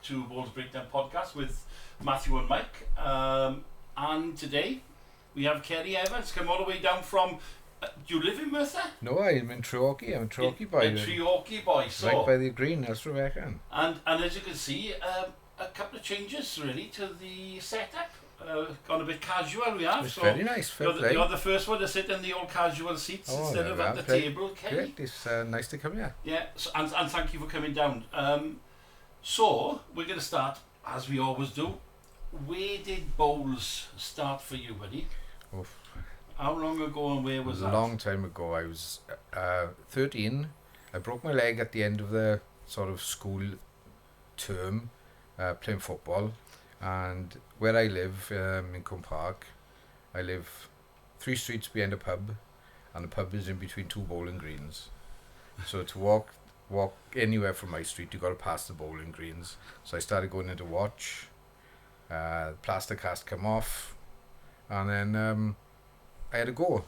to Bowls Breakdown podcast with Matthew and Mike. And today we have Ceri Evans come all the way down from. Do you live in Merthyr? No, I'm in Treorchy. I'm a Treorchy boy. A Treorchy boy, so. Right by the green, that's what I reckon. And as you can see, a couple of changes really to the setup. Gone a bit casual, we have. It's so very nice, fair play. You're the first one to sit in the old casual seats instead of at the table, Ceri. Great, it's nice to come here. Yeah, so, and thank you for coming down. So, we're going to start, as we always do. Where did bowls start for you, buddy? Oof. How long ago and where was that? A long time ago. I was 13. I broke my leg at the end of the sort of school term playing football. And where I live, in Cwm Park, I live 3 streets behind a pub, and the pub is in between 2 bowling greens. So to walk anywhere from my street, you got to pass the bowling greens. So I started going into watch. Plaster cast come off, and then I had a go.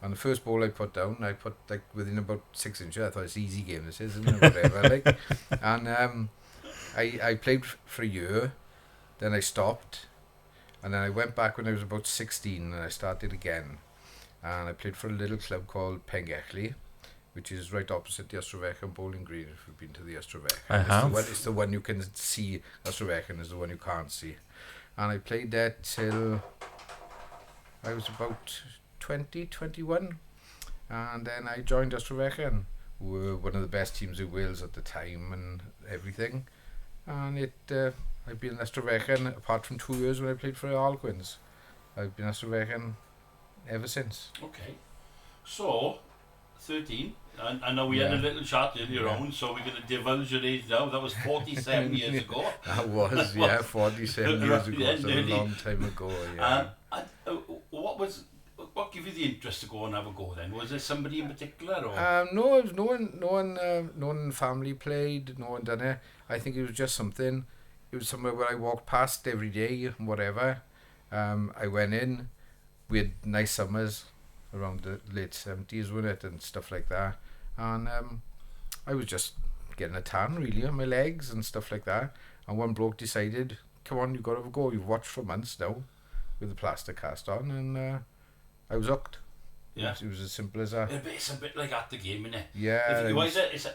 And the first ball I put down, I put like within about 6 inches. I thought it's an easy game, this is, isn't it? Whatever, like. And I played for a year. Then I stopped, and then I went back when I was about 16, and I started again. And I played for a little club called Pengechley, which is right opposite the Ystravechan Bowling Green, if you've been to the Ystravechan. I have. It's the one you can see. Ystravechan is the one you can't see. And I played there till I was about 20, 21. And then I joined Ystravechan, who were one of the best teams in Wales at the time and everything. And I've been in Ystravechan, apart from 2 years when I played for the Harlequins. I've been in Ystravechan ever since. Okay. So, 13. And I know we had a little chat earlier on, so we're going to divulge your age now. That was 47 years ago. That was, 47 years ago. That's a long time ago, yeah. What gave you the interest to go and have a go then? Was there somebody in particular? Or? No, it was no one in the family played, no one done it. I think it was just something. It was somewhere where I walked past every day and whatever. I went in. We had nice summers around the late 70s, wasn't it, and stuff like that. And I was just getting a tan really on my legs and stuff like that. And one bloke decided, come on, you've got to have a go. You've watched for months now with the plaster cast on, and I was hooked. Yeah. It was as simple as that. It's a bit like at the game, isn't it? Yeah. If you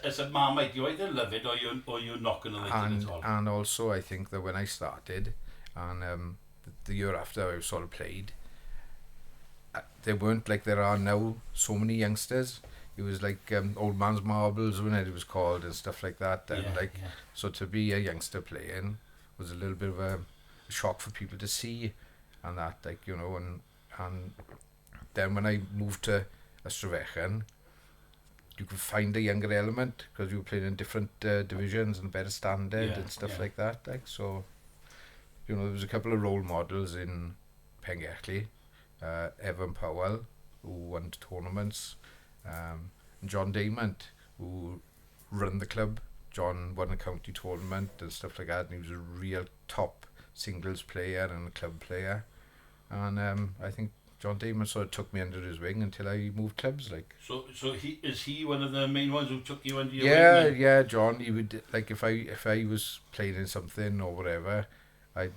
it's a Marmite, you either love it or you're not going to like it at all. And also I think that when I started, and the year after I sort of played, there weren't like there are now so many youngsters. It was like old man's marbles, when it was called, and stuff like that. And so to be a youngster playing was a little bit of a shock for people to see, and that, like, you know, and then when I moved to Ystravechan, you could find a younger element because you were playing in different divisions and better standard and stuff like that. Like, so, you know, there was a couple of role models in Pengechley, Evan Powell, who won tournaments, and John Damon, who run the club. John won a county tournament and stuff like that, and he was a real top singles player and a club player. And I think John Damon sort of took me under his wing until I moved clubs, like. So he one of the main ones who took you under your wing? Yeah, John. He would, like, if I was playing in something or whatever, I'd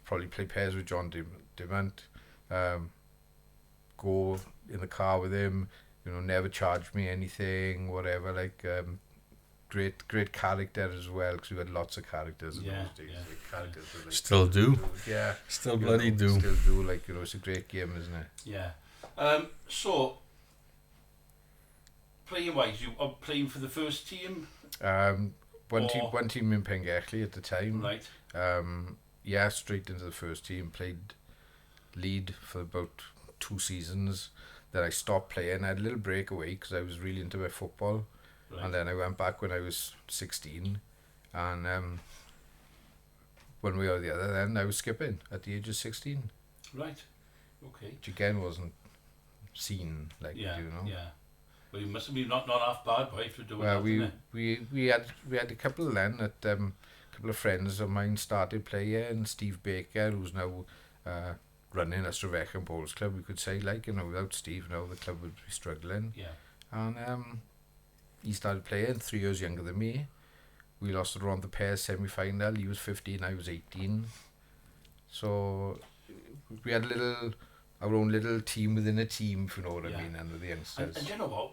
probably play pairs with John Damon, go in the car with him, you know, never charge me anything, whatever, like. Great character as well, because we had lots of characters in those days. Yeah. Like, characters were, like, Still do. Yeah. Still bloody do. Still do, like, you know, it's a great game, isn't it? Yeah. So, playing wise, you are playing for the first team? One team in Pengechley at the time. Right. Straight into the first team. Played lead for about 2 seasons. Then I stopped playing. I had a little break away because I was really into my football. Right. And then I went back when I was 16, and one way or the other, then I was skipping at the age of 16. Right. Okay. Which again wasn't seen, like, you know. Yeah. Well, you must have been not half bad, right, for doing that. Well, we had a couple then that a couple of friends of mine started playing, and Steve Baker, who's now running Ystravechan Bowls Club, we could say, like, you know, without Steve now the club would be struggling. Yeah. And he started playing 3 years younger than me, we lost around the pairs semi-final. He was 15, I was 18. So we had our own little team within a team, if you know what I mean, and with the youngsters. And you know what?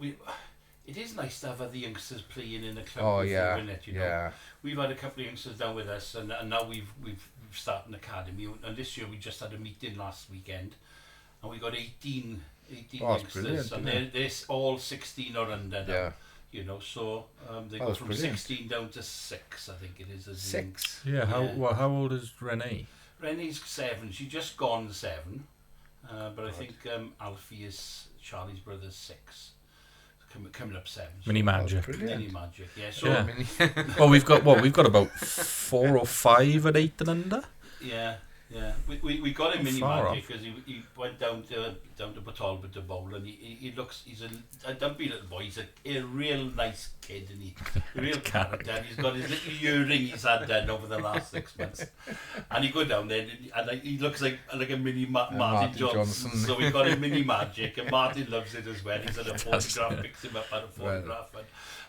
It is nice to have other youngsters playing in a club. Oh with yeah, you, isn't it, you know? We've had a couple of youngsters down with us, and now we've started an academy. And this year we just had a meeting last weekend, and we got 18 youngsters, and they're all 16 or under now. Yeah. You know, so they go from 16 down to 6, I think it is. 6? Yeah. How old is Renee? Renee's 7. She's just gone 7. But I think Alfie is Charlie's brother's 6. Coming up 7. So Mini Magic. Mini Magic, yeah. So well, we've got about 4 or 5 at 8 and under. Yeah. We got him Mini Magic off. because he went down to Botolba to bowl, and he's a dumpy little boy. He's a real nice kid, and a real character. He's got his little earring he's had done over the last 6 months, and he go down there and he looks like a mini Martin Johnson. So we got him Mini Magic, and Martin loves it as well. He's had a photograph, picks him up at a photograph,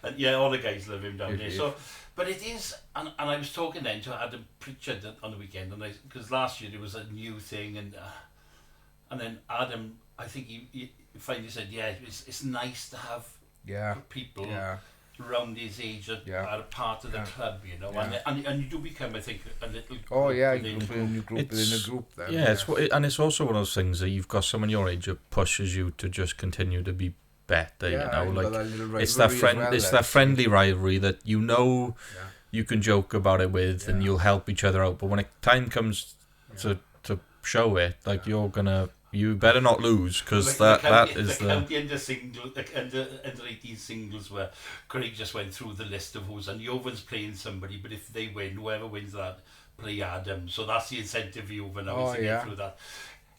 and yeah, all the guys love him down there. So. But it is, and I was talking then to Adam Pritchard on the weekend, and because last year it was a new thing, and then Adam, I think he finally said, yeah, it's nice to have people around his age that are a part of the club, you know, and you do become, I think, a little group within a group then. Yeah, it's also one of those things that you've got someone your age that pushes you to just continue to be better, you know, like it's that friendly rivalry that you can joke about it with, and you'll help each other out. But when time comes to show it, like you better not lose, because that is the under 18 singles where Craig just went through the list of who's, and Joven's playing somebody, but if they win, whoever wins that, play Adam. So that's the incentive for Joven now to get through that.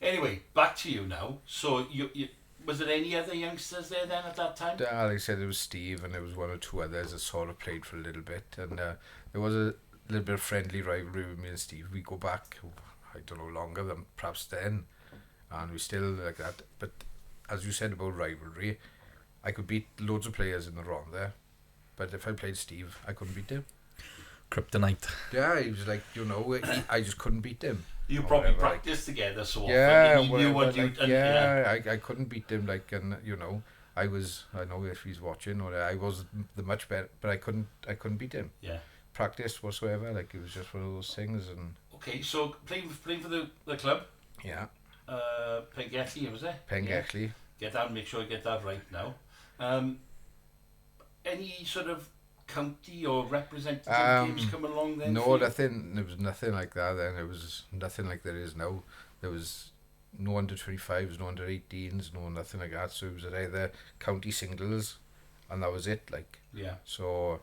Anyway, back to you now. So you was there any other youngsters there then at that time? Like I said, it was Steve, and there was 1 or 2 others that sort of played for a little bit, and there was a little bit of friendly rivalry with me and Steve. We go back, I don't know, longer than perhaps then, and we still like that. But as you said about rivalry, I could beat loads of players in the round there, but if I played Steve, I couldn't beat him. Kryptonite. Yeah, he was like, I just couldn't beat him. You probably practiced together so often. Yeah, and he knew what you. I couldn't beat him. Like, and I know if he's watching, or I was the much better, but I couldn't beat him. Yeah. Practice whatsoever. Like, it was just one of those things. And okay, so playing for the club. Yeah. Pengethley, was it? Pengethley. Get that. Make sure I get that right now. Any sort of county or representative teams come along then? No, nothing. There was nothing like that then. It was nothing like there is now. There was no under 25s, no under 18s, no nothing like that. So it was either county singles, and that was it. Like, So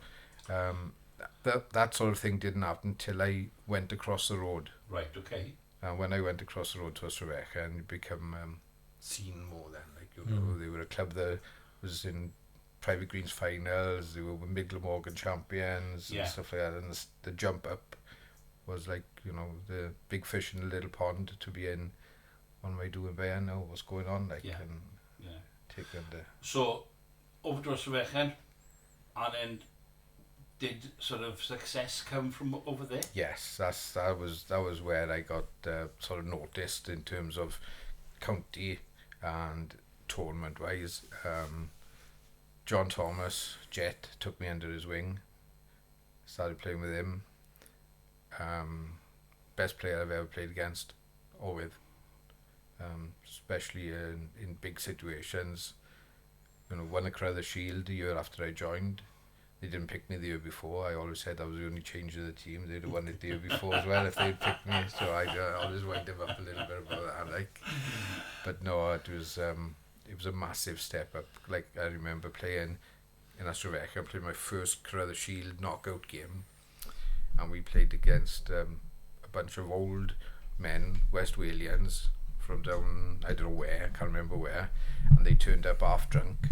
that sort of thing didn't happen till I went across the road. Right. Okay. And when I went across the road to Rebecca and become seen more then, like they were a club that was in Private Greens finals, they were Middle Morgan champions and stuff like that, and the jump up was like, the big fish in the little pond to be in. What am I doing there now? What's going on? Like, and take them there. So over to Rebecca, and then did sort of success come from over there? Yes, that was where I got sort of noticed in terms of county and tournament wise. John Thomas, Jet, took me under his wing. Started playing with him. Best player I've ever played against or with. Especially in big situations. Won a Crowther Shield the year after I joined. They didn't pick me the year before. I always said I was the only change of the team. They'd have won it the year before as well if they'd picked me. So I always wind them up a little bit about that. But no, it was a massive step up. Like, I remember playing in Australia. I played my first Crowther Shield knockout game, and we played against a bunch of old men, West Walians, from down, I don't know where, I can't remember where, and they turned up half drunk,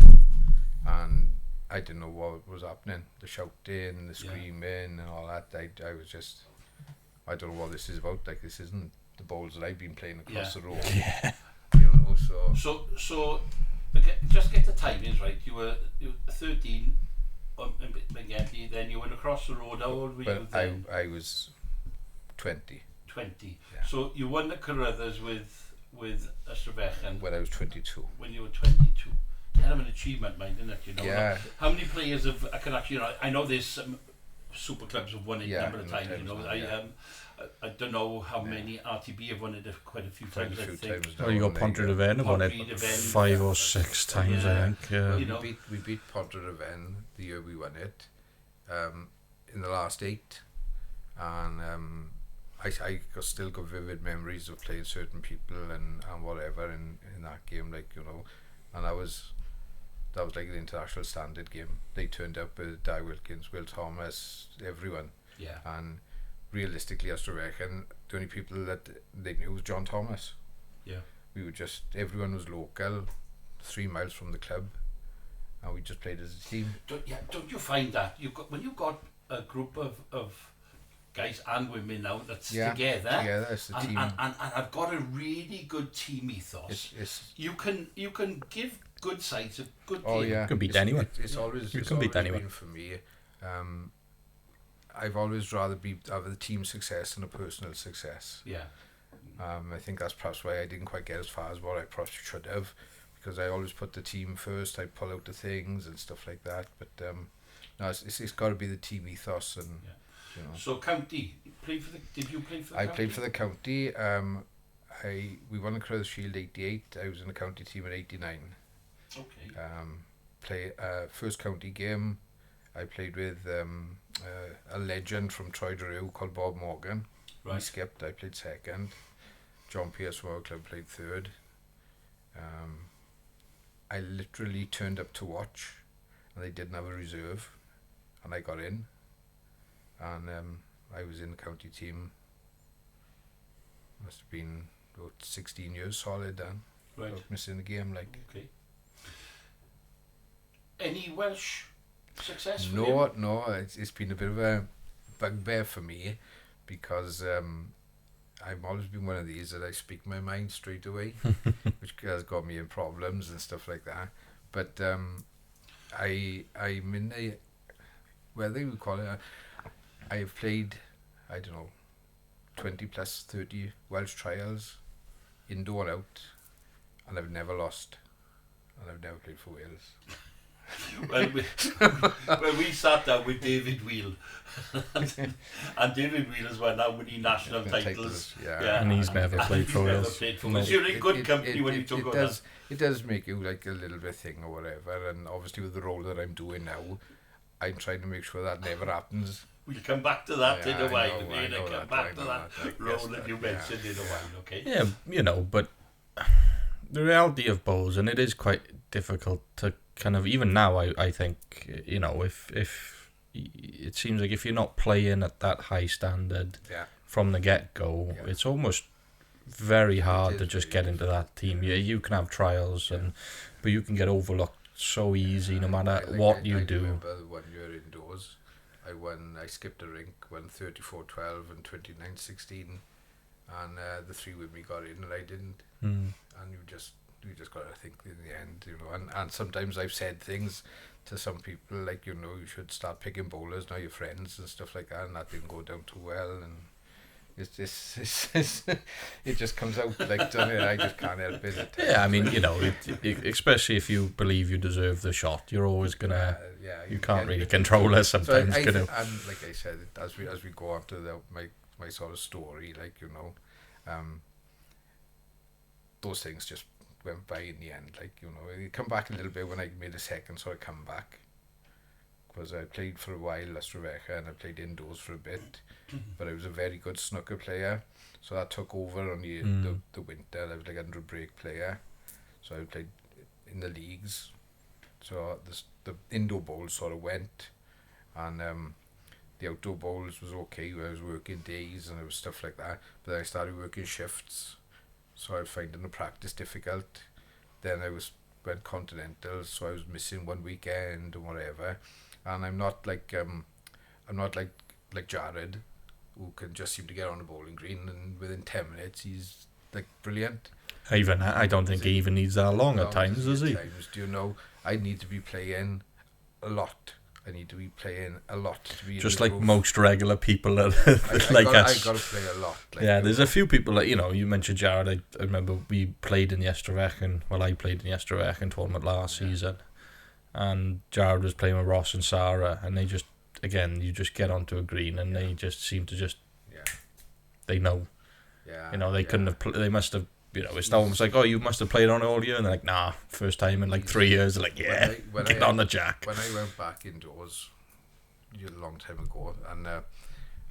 and I didn't know what was happening. The shouting, the screaming and all that. I was just, I don't know what this is about. Like, this isn't the bowls that I've been playing across the road. Yeah. So just get the timings right. You were 13 then you went across the road. How old were you then? I was 20. 20. Yeah. So you won the Carruthers with Ystafell When I was 22. when you were 22. Kind of an achievement, mind, isn't it? You know. Yeah. How many players have I can actually? I know there's some super clubs have won it a number of times. You know, I don't know how many RTB have won it quite a few times. I think. Well, you got Pontrhydyfen have won it 5 or 6 times, I think. Yeah. We beat Pontrhydyfen the year we won it, in the last 8, and I still got vivid memories of playing certain people and whatever in that game, like, you know, and that was like an international standard game. They turned up with Di Wilkins, Will Thomas, everyone. Yeah. And realistically, Ystafell, the only people that they knew was John Thomas. Yeah. We were just, everyone was local, 3 miles from the club, and we just played as a team. Don't you find that when you got a group of guys and women now that's together, it's the team, and I've got a really good team ethos. You can give good sides a good team. You can beat anyone. It's always been for me. I've always rather have the team success than a personal success. Yeah. I think that's perhaps why I didn't quite get as far as what I probably should have, because I always put the team first. I pull out the things and stuff like that. But no, it's got to be the team ethos and. Yeah. You know. So county, did you play for the county? I played for the county. We won the Carruthers Shield 88. I was in the county team at 89. Okay. First county game, I played with a legend from Troy Drew called Bob Morgan. Right. He skipped. I played second. John Pierce from our club played third. I literally turned up to watch, and they didn't have a reserve, and I got in. And I was in the county team. Must have been about 16 years solid then. Right. Without missing a game, like. Okay. Any Welsh success for you? No. It's been a bit of a bugbear for me, because I've always been one of these that I speak my mind straight away, which has got me in problems and stuff like that. But I'm in a, whether you call it, I have played, I don't know, 20 plus 30 Welsh trials, indoor and out, and I've never lost, and I've never played for Wales. Well, we sat down with David Wheel, and David Wheel has won how many national titles. Yeah. And he's never played for Wales. You're in good company when you talk about that. It does make you like a little bit thing or whatever, and obviously with the role that I'm doing now, I'm trying to make sure that never happens. We'll come back to that in a while. We'll come back to that role that you mentioned in a while, okay? Yeah, you know, but the reality of bowls, and it is quite difficult to kind of, even now, I think, you know, if it seems like if you're not playing at that high standard from the get-go, it's almost very hard to just get into that team. Yeah, you can have trials, but you can get overlooked so easy no matter what you do. I remember the 1 year indoors, I skipped a rink, won 34-12 and 29-16, and the 3 with me got in and I didn't. And you just got to think in the end, you know, and sometimes I've said things to some people like, you know, you should start picking bowlers, now your friends and stuff like that, and that didn't go down too well, and it just comes out like, don't it? I just can't help it. Yeah, I mean, you know, especially if you believe you deserve the shot, you're always gonna. You can't really control it sometimes. So and like I said, as we go on to my sort of story, like, you know, those things just went by in the end. Like, you know, it come back a little bit when I made a second sort of comeback, because I played for a while Ystafell and I played indoors for a bit, but I was a very good snooker player, so that took over on the winter. I was like under break player, so I played in the leagues, so the indoor bowls sort of went, and the outdoor bowls was okay where I was working days and there was stuff like that, but then I started working shifts, so I was finding the practice difficult. Then I went continental, so I was missing one weekend or whatever. And I'm not like Jared, who can just seem to get on the bowling green and within 10 minutes he's like brilliant. I don't think he even needs that long at times, does he? Do you know, I need to be playing a lot I need to be playing a lot to be just like most regular people that like us. I got to play a lot. Like, yeah, there's a few people that, you know, you mentioned Jared. I remember we played in the Estravac, I played in the Estravac tournament last season, and Jared was playing with Ross and Sarah, and they just, again, you just get onto a green and they just seem to just they know. You know, they couldn't have they must have, you know, it's almost like, oh, you must have played on it all year, and they're like, nah, first time in like 3 years. They're like, yeah, get on the jack. When I went back indoors a long time ago, and I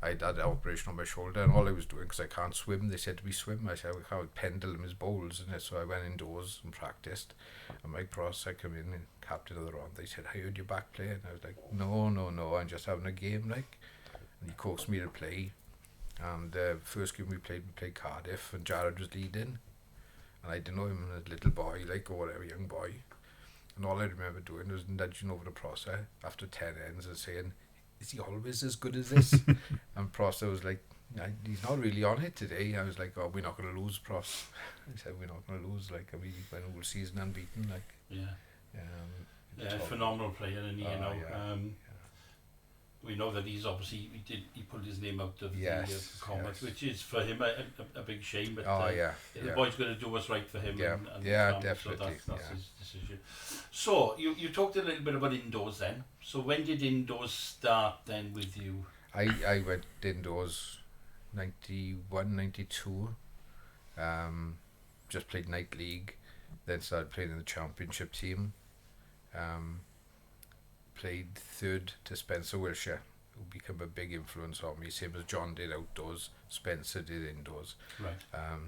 had an operation on my shoulder, and all I was doing, because I can't swim, they said to me swim, I said I can't pendulum his bowls, and so I went indoors and practiced, and my pros, I come in and captain of the round, they said, I heard you back playing. I was like, no, I'm just having a game, like, and he coaxed me to play. And first game we played Cardiff, and Jared was leading, and I didn't know him as a little boy, like, or whatever, young boy, and all I remember doing was nudging over to Prosser after 10 ends and saying, is he always as good as this? And Prosser was like, he's not really on it today. I was like, oh, we're not going to lose, Pros. I said, we're not going to lose, like, we went all season unbeaten, like. Phenomenal player, and you know, we know that he's obviously he pulled his name out of the Comets, which is for him a big shame. But the boy's going to do what's right for him. And definitely. So that's his decision. So you talked a little bit about indoors then. So when did indoors start then with you? I went indoors 91, 92. Just played night league, then started playing in the championship team. Played third to Spencer Wilshire, who became a big influence on me, same as John did outdoors, Spencer did indoors. Right.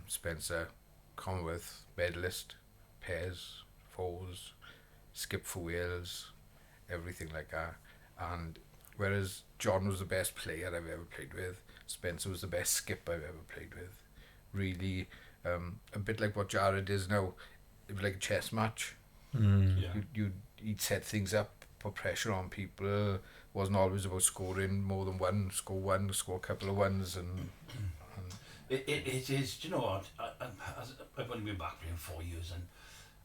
Spencer, Commonwealth medalist, pairs, fours, skip for Wales, everything like that. And whereas John was the best player I've ever played with, Spencer was the best skip I've ever played with. Really, a bit like what Jared is now. It was like a chess match. He'd set things up, put pressure on people. Wasn't always about scoring more than one, score a couple of ones, and it is. Do you know what? I've only been back playing 4 years, and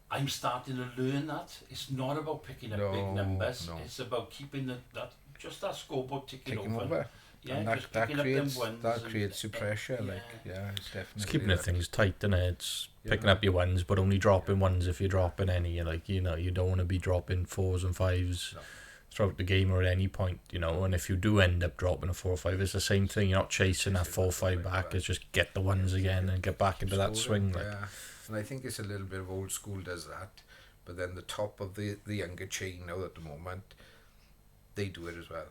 I'm starting to learn that it's not about picking up big numbers. No. It's about keeping that scoreboard ticking over. Yeah, and that creates your pressure. It's definitely. It's keeping the things tight, isn't it? It's picking up your ones, but only dropping ones if you're dropping any. Like, you know, you don't want to be dropping 4s and 5s throughout the game or at any point, you know. And if you do end up dropping a 4 or 5, it's the same thing. You're not chasing that 4 or 5 back. It's just get the ones again and get back into that swing. Like. Yeah, and I think it's a little bit of old school does that, but then the top of the younger chain now at the moment, they do it as well.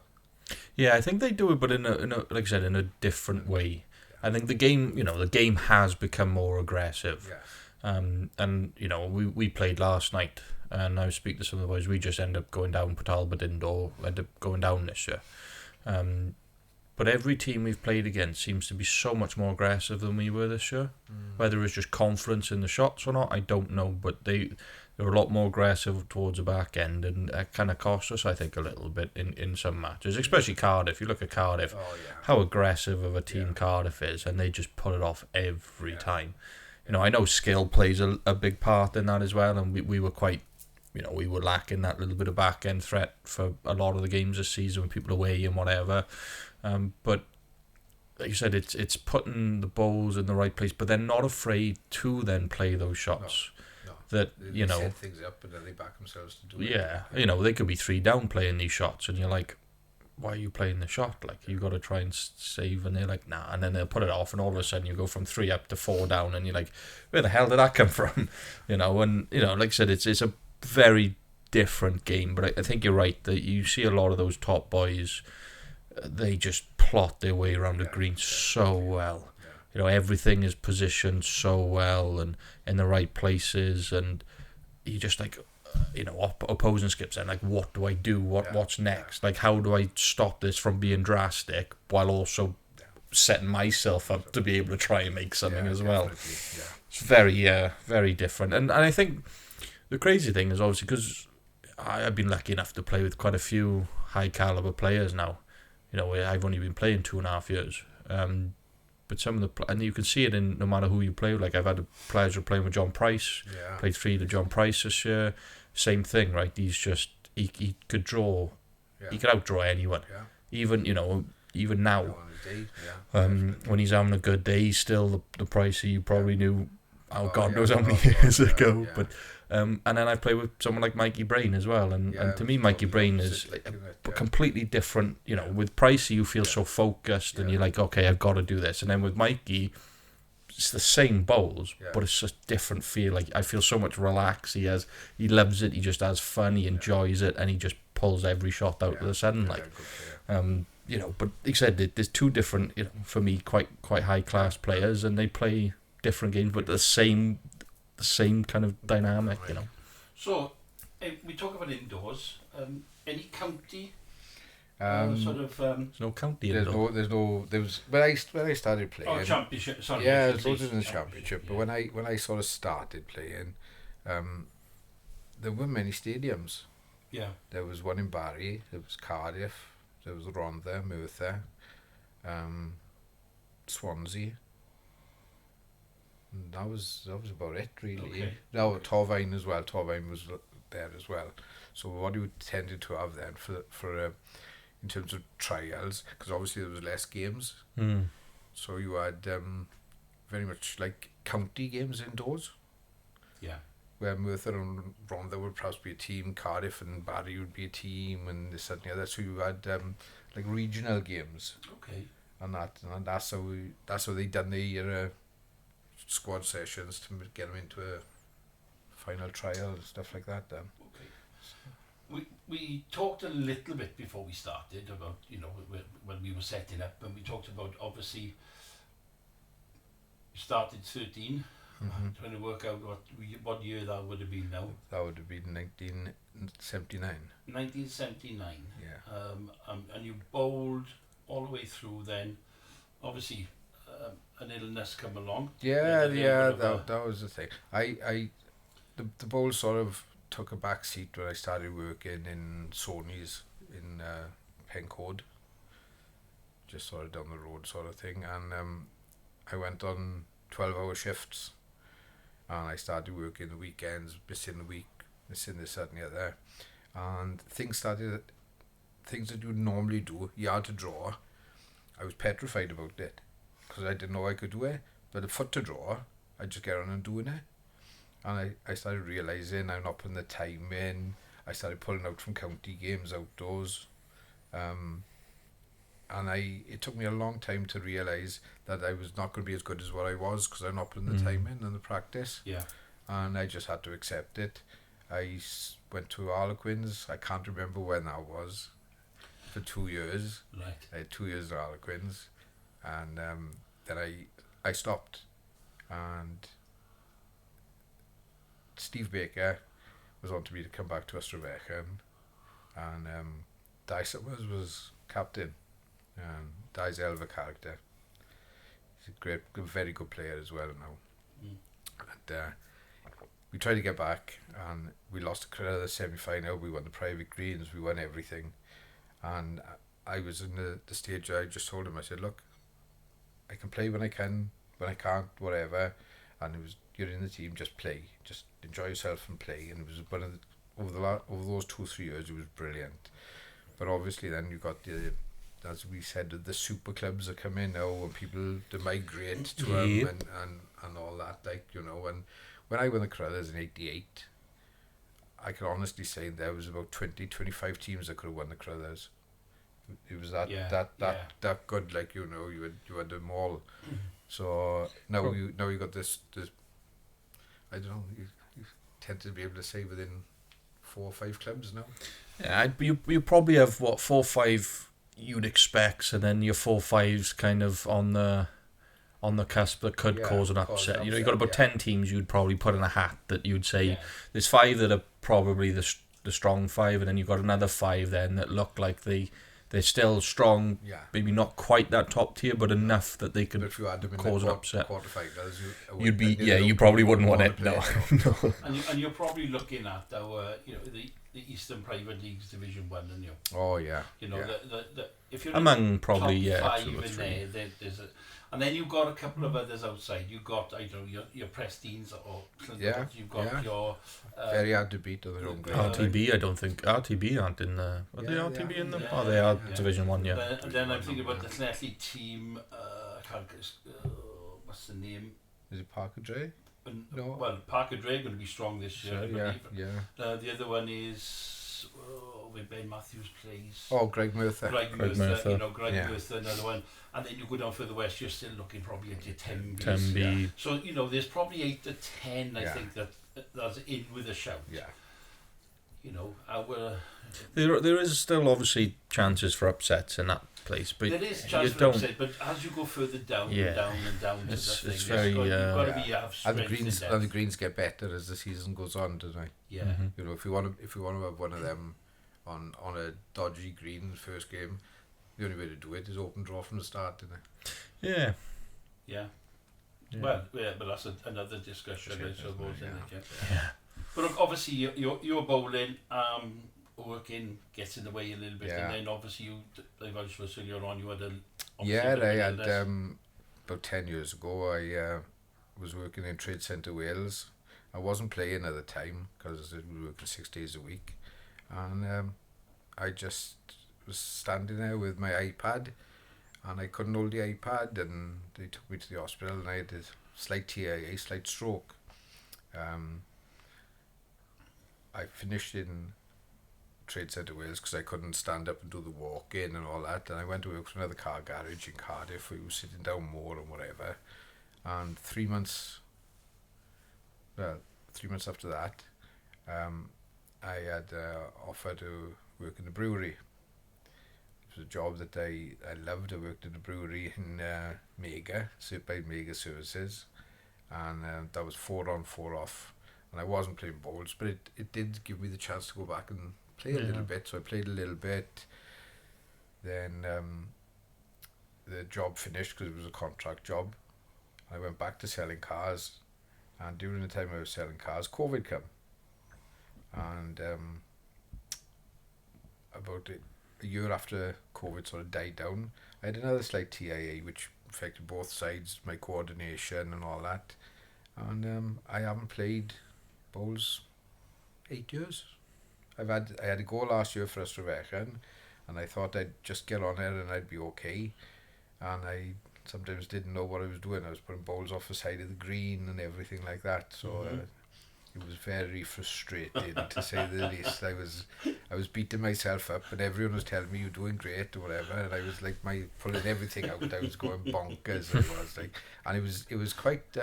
Yeah, I think they do it, but in a like I said, in a different way. I think the game has become more aggressive. And you know, we played last night, and I was speaking to some of the boys. We just ended up going down. Port Talbot indoor ended up going down this year. But every team we've played against seems to be so much more aggressive than we were this year. Whether it's just confidence in the shots or not, I don't know. But they were a lot more aggressive towards the back end, and that kind of cost us, I think, a little bit in some matches, especially Cardiff. You look at Cardiff, how aggressive of a team Cardiff is, and they just pull it off every time. You know, I know skill plays a big part in that as well, and we were quite, you know, we were lacking that little bit of back end threat for a lot of the games this season when people are away and whatever. But like you said, it's putting the balls in the right place, but they're not afraid to then play those shots. That they set things up and then they back themselves to do it. Yeah, you know, they could be 3 down playing these shots, and you're like, why are you playing the shot? Like, you got to try and save, and they're like, nah, and then they'll put it off, and all of a sudden you go from 3 up to 4 down, and you're like, where the hell did that come from? You know, and you know, like I said, it's a very different game, but I think you're right that you see a lot of those top boys, they just plot their way around the green so well. You know, everything is positioned so well and in the right places, and you just like, you know, opposing skips and like, what do I do? What's next? Like, how do I stop this from being drastic while also setting myself up to be able to try and make something as well? It's very different. And I think the crazy thing is obviously because I've been lucky enough to play with quite a few high caliber players now. You know, I've only been playing 2.5 years. But some of and you can see it in no matter who you play with. Like, I've had the pleasure of playing with John Price. Played 3 to John Price this year. Same thing, right? He's just he could draw He could outdraw anyone. Yeah. Even now, On a day, when he's having a good day, he's still the Pricey you probably knew. God knows how many God, years ago. yeah. But and then I play with someone like Mikey Brain as well, and to me, Mikey Brain is a completely different. With Pricey, you feel so focused, and you're like, okay, I've got to do this. And then with Mikey, it's the same bowls, but it's just different feel. Like I feel so much relaxed. He loves it. He just has fun. He enjoys it, and he just pulls every shot out of the sun. But like I said, there's two different, for me, quite high class players, and they play different games, but the same kind of dynamic. So, we talk about indoors. Any county? There's no county. There was when I started playing. Oh, championship. Sorry. Yeah, there's loads in the championship. But when I sort of started playing, there weren't many stadiums. Yeah. There was one in Barry. There was Cardiff. There was Rhondda, Merthyr, Swansea. And that was about it, really. Okay. Now Torvine as well. Torvine was there as well. So what you tended to have then for in terms of trials, because obviously there was less games. So you had very much like county games indoors. Yeah. Where Merthyr and Rhondda would perhaps be a team, Cardiff and Barry would be a team, and this and the other. So you had like regional games. Okay. And that's how they done the squad sessions to get them into a final trial and stuff like that. Then. Okay. We talked a little bit before we started about when we were setting up, and we talked about obviously you started 13. Trying to work out what year that would have been now. That would have been 1979. 1979. Yeah. And you bowled all the way through then. Obviously, an illness come along. That was the thing. The bowl sort of took a back seat when I started working in Sony's in Pencoed, just sort of down the road sort of thing, and I went on 12-hour shifts. And I started working the weekends, missing the week, missing this, that and the other. And things that you normally do, you had to draw. I was petrified about it because I didn't know I could do it. But the foot to draw, I just get on and doing it. And I started realising I'm not putting the time in. I started pulling out from county games outdoors. And it took me a long time to realise that I was not going to be as good as what I was because I'm not putting the time in and the practice. Yeah. And I just had to accept it. I went to Harlequins. I can't remember when that was. For 2 years. Right. I had 2 years at Harlequins. And then I stopped. And Steve Baker was on to me to come back to Australian. And Di Summers was captain. Di's a hell of a character. He's a very good player as well now. And we tried to get back, and we lost the semi-final. We won the private greens. We won everything, and I was in the stage where I just told him, I said, look, I can play when I can, when I can't, whatever. And it was, you're in the team, just play, just enjoy yourself and play. And it was one of over those 2-3 years, it was brilliant. But obviously, then you got as we said, the super clubs are coming now, and people they migrate to them and all that, and when I won the Cruthers in '88, I can honestly say there was about 20-25 teams that could have won the Cruthers. It was that good, you had them all. So now you got this I don't know, you tend to be able to say within 4 or 5 clubs now. Yeah, you probably have 4 or 5 you'd expect, and then your 4 or 5's kind of on the cusp that could cause an upset. You've got about 10 teams you'd probably put in a hat that you'd say there's 5 that are probably the strong 5, and then you've got another 5 then that look like they're still strong, maybe not quite that top tier, but enough that they could cause an upset. Quarterfinals, you probably wouldn't want it. No. And you're probably looking at the the Eastern Private Leagues Division 1 and Oh yeah. you know yeah. the if you're Among probably top 5 2 or in 3. there's a, and then you've got a couple of others outside. You've got I don't know your Prestines or you've got your very hard to beat on their own grade. RTB, I don't think RTB aren't in the. Are they RTB in them? Oh, they are Division 1. Yeah. Then I'm thinking about the Llanelli team. I can't what's the name? Is it Parker Dre? No. Well, Parker Dre going to be strong this year. I believe. Yeah. The other one is where Ben Matthews plays. Oh, Greg Murtha. Greg Murtha. You know, Greg Murtha, another one. And then you go down further west, you're still looking probably at your 10Bs. 10B. Yeah. So, you know, there's probably 8 to 10, I think, that's in with a shout. Yeah. You know, there is still obviously chances for upsets in that place, but there is chance for upset, but as you go further down and down and down to the thing, it's very you've got to have strength and the greens get better as the season goes on, don't they? Yeah. Mm-hmm. You know, if you want to have one of them on a dodgy green in the first game, the only way to do it is open draw from the start, isn't it? Yeah. Yeah. Well, but that's another discussion, I suppose, isn't it? Yeah. But look, obviously you're bowling, working gets in the way a little bit, and then obviously like I was earlier on, you had I had about 10 years ago. I was working in Trade Centre Wales. I wasn't playing at the time because we were working 6 days a week, and I just was standing there with my iPad, and I couldn't hold the iPad, and they took me to the hospital, and I had a slight TIA, slight stroke. I finished in Trade Centre Wales because I couldn't stand up and do the walk in and all that, and I went to work for another car garage in Cardiff where we were sitting down more and whatever, and 3 months after that, I had offer to work in the brewery. It was a job that I loved. I worked in a brewery in Mega, by Mega Services, and that was 4 on 4 off. And I wasn't playing bowls, but it did give me the chance to go back and play a little bit. So I played a little bit. Then the job finished because it was a contract job. I went back to selling cars, and during the time I was selling cars, COVID came. And about a year after COVID sort of died down, I had another slight TIA, which affected both sides, my coordination and all that. And I haven't played bowls 8 years. I had a go last year for Ystafell, and I thought I'd just get on there and I'd be okay. And I sometimes didn't know what I was doing. I was putting bowls off the side of the green and everything like that. So it was very frustrating to say the least. I was beating myself up, and everyone was telling me you're doing great or whatever, and I was like pulling everything out. I was going bonkers. And it was quite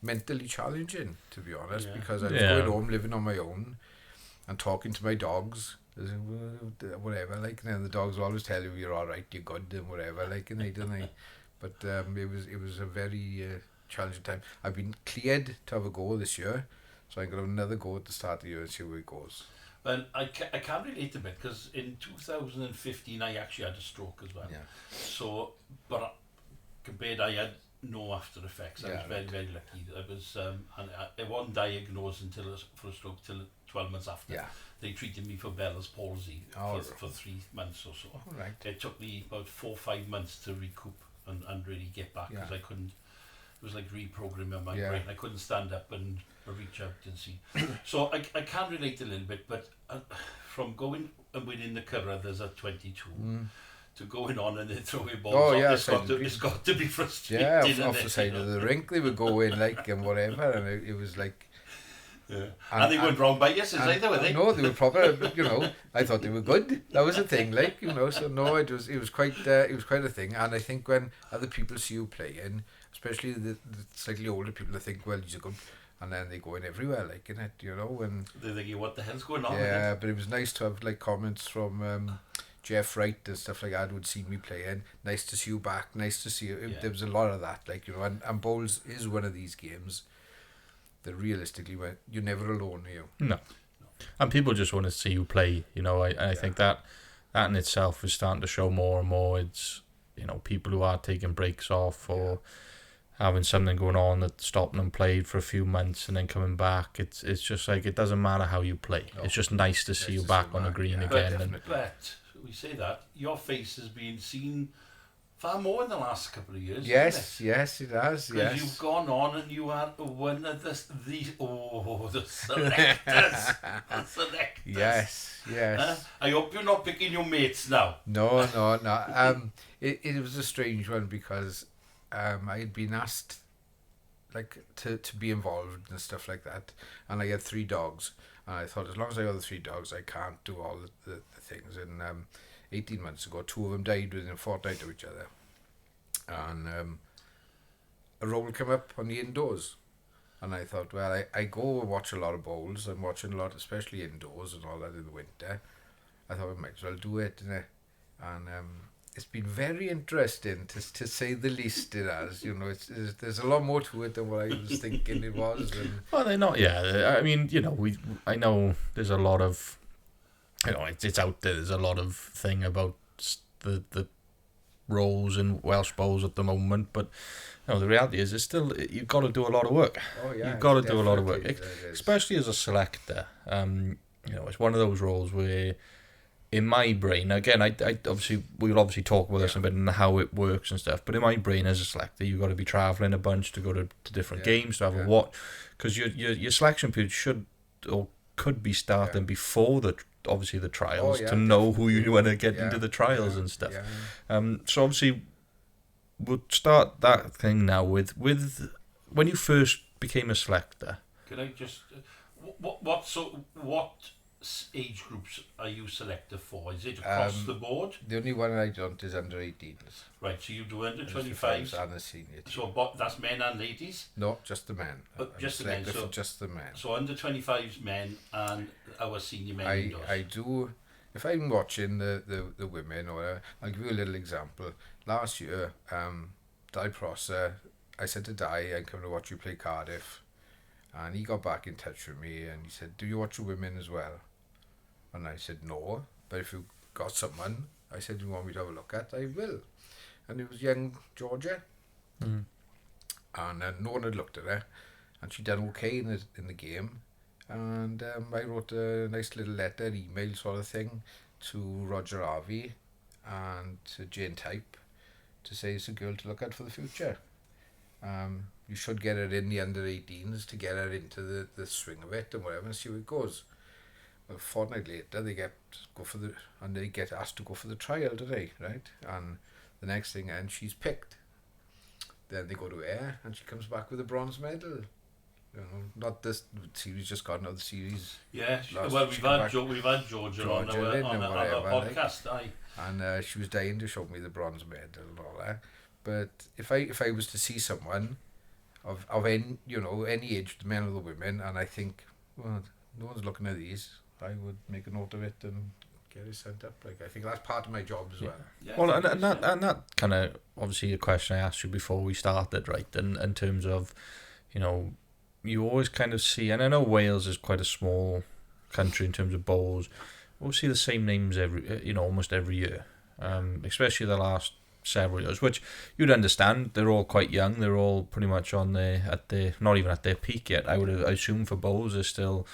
mentally challenging, to be honest, because I was going home living on my own and talking to my dogs, whatever, like, and then the dogs will always tell you you're all right, you're good, and whatever, like, and they. But it was a very challenging time. I've been cleared to have a go this year, so I'm going to have another go at the start of the year and see where it goes. Well, I can't relate a bit because in 2015 I actually had a stroke as well. Yeah. So, but compared, I had no after effects. I was very, very lucky. I was, and I wasn't diagnosed for a stroke till 12 months after. Yeah. They treated me for Bell's palsy for 3 months or so. Oh, right. It took me about 4 or 5 months to recoup and really get back because I couldn't. It was like reprogramming my brain. I couldn't stand up and reach out and see. So I can relate a little bit, but from going and winning the Carruthers at 22 to going on and then throwing balls off, it's got to be frustrating. Yeah, off the side of the rink they were going like and whatever, and it was like. Yeah. And they weren't wrong by yeses either, were they? No, they were proper. You know, I thought they were good. That was the thing, like, you know. So no, it was quite a thing. And I think when other people see you playing, especially the slightly older people, they think, well, you're good, and then they go in everywhere, like, in it, you know. And they're thinking, what the hell's going on? Yeah, but it was nice to have like comments from Jeff Wright and stuff like that who'd seen me playing. Nice to see you back. Nice to see you. Yeah. There was a lot of that, like, you know. And bowls is one of these games that realistically, you're never alone, are you? No. And people just want to see you play, you know. I think that in itself is starting to show more and more. It's, you know, people who are taking breaks off or having something going on that stopping them played for a few months and then coming back. It's just like, it doesn't matter how you play. No. It's just nice to see you back on the green again. But we say that your face has been seen far more in the last couple of years. Yes, it has. Because you've gone on and you are one of the selectors. The selectors. Yes. I hope you're not picking your mates now. No. It was a strange one because I had been asked like to be involved and stuff like that, and I had 3 dogs, and I thought, as long as I got the 3 dogs, I can't do all the things. And 18 months ago, 2 of them died within a fortnight of each other, and a role came up on the indoors, and I thought, well, I go and watch a lot of bowls. I'm watching a lot, especially indoors and all that in the winter. I thought I might as well do it, and it's been very interesting, to say the least. It has, there's a lot more to it than what I was thinking it was. And well, they're not. Yeah, I mean, I know there's a lot of, it's out there. There's a lot of thing about the roles in Welsh bowls at the moment, but the reality is, it's still, you've got to do a lot of work. Oh yeah, you've got to do a lot of work, especially as a selector. It's one of those roles where, in my brain, again, we'll obviously talk about this a bit and how it works and stuff, but in my brain as a selector, you've got to be travelling a bunch to go to different games, to have a watch, because your selection period should or could be starting before the trials, to know who you want to get into the trials and stuff. So obviously, we'll start that thing now with when you first became a selector. Can I just what age groups are you selector for? Is it across the board? The only one I don't is under 18s. Right, so you do under 25s and the senior team. So that's men and ladies? No, just the men. Just the men. So just the men. So under 25s men and our senior men. I do. If I'm watching the women, or I'll give you a little example. Last year, Di Prosser, I said to Di, I'm coming to watch you play Cardiff, and he got back in touch with me and he said, do you watch the women as well? And I said, no, but if you got someone, I said, you want me to have a look at, I will. And it was young Georgia. And no one had looked at her, and she done okay in the game. And I wrote a nice little letter, email sort of thing, to Roger Harvey and to Jane Type, to say it's a girl to look at for the future. You should get her in the under 18s to get her into the swing of it and whatever, and see where it goes. A fortnight later, they get asked to go for the trial today, right? And the next thing, and she's picked. Then they go to air, and she comes back with a bronze medal. Not this series, just got another series. Yeah, well, we've had Georgia on our podcast, and she was dying to show me the bronze medal and all that. But if I was to see someone of any any age, the men or the women, and I think, well, no one's looking at these, I would make a note of it and get it sent up. Like, I think that's part of my job as well. Yeah, well, and that kind of, obviously a question I asked you before we started, right? In terms of, you always kind of see, and I know Wales is quite a small country in terms of bowls. We'll see the same names almost every year, especially the last several years, which you'd understand. They're all quite young. They're all pretty much not even at their peak yet. I assume for bowls they're still,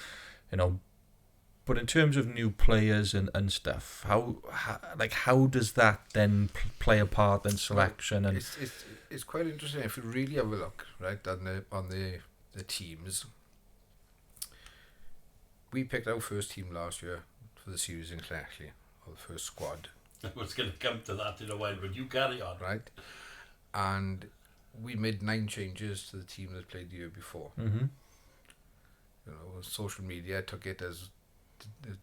But in terms of new players and stuff, how does that then play a part in selection? Well, it's quite interesting if you really have a look, right, on the teams. We picked our first team last year for the series in Clonechley, or the first squad. I was going to come to that in a while, but you carry on. Right, and we made 9 changes to the team that played the year before. Mm-hmm. Social media took it as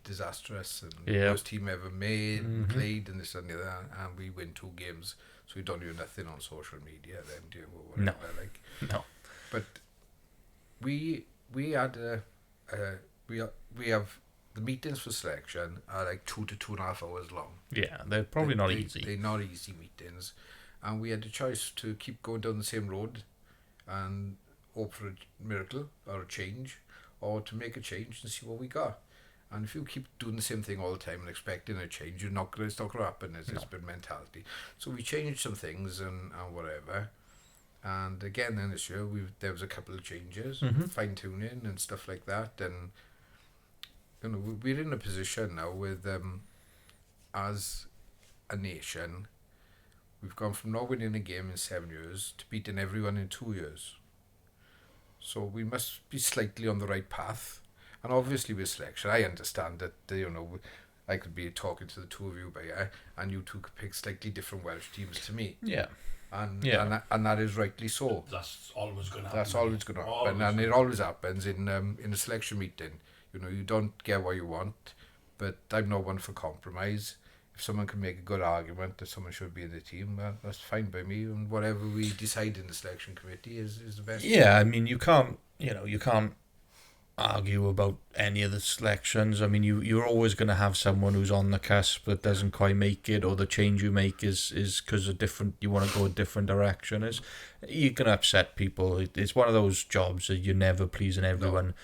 disastrous and worst team ever made, played, and this and the other, and we win 2 games, so we don't do nothing on social media then, do you? Or whatever, No. But we had we have the meetings for selection are like 2 to 2.5 hours long. Yeah, they're probably not easy. They're not easy meetings, and we had a choice to keep going down the same road and hope for a miracle or a change, or to make a change and see what we got. And if you keep doing the same thing all the time and expecting a change, it's not going to happen. It's been mentality. So we changed some things and whatever. And again, then this year, there was a couple of changes, fine-tuning and stuff like that. And, we're in a position now with, as a nation, we've gone from not winning a game in 7 years to beating everyone in 2 years. So we must be slightly on the right path. And obviously with selection, I understand that, I could be talking to the two of you, and you two could pick slightly different Welsh teams to me. Yeah. And that is rightly so. That's always going to happen. That's always going to happen. And it always happens in a selection meeting. You don't get what you want, but I'm not one for compromise. If someone can make a good argument that someone should be in the team, that's fine by me. And whatever we decide in the selection committee is the best. Yeah, I mean, you can't argue about any of the selections. I mean, you're always going to have someone who's on the cusp that doesn't quite make it, or the change you make is because you want to go a different direction. You can upset people. It's one of those jobs that you're never pleasing everyone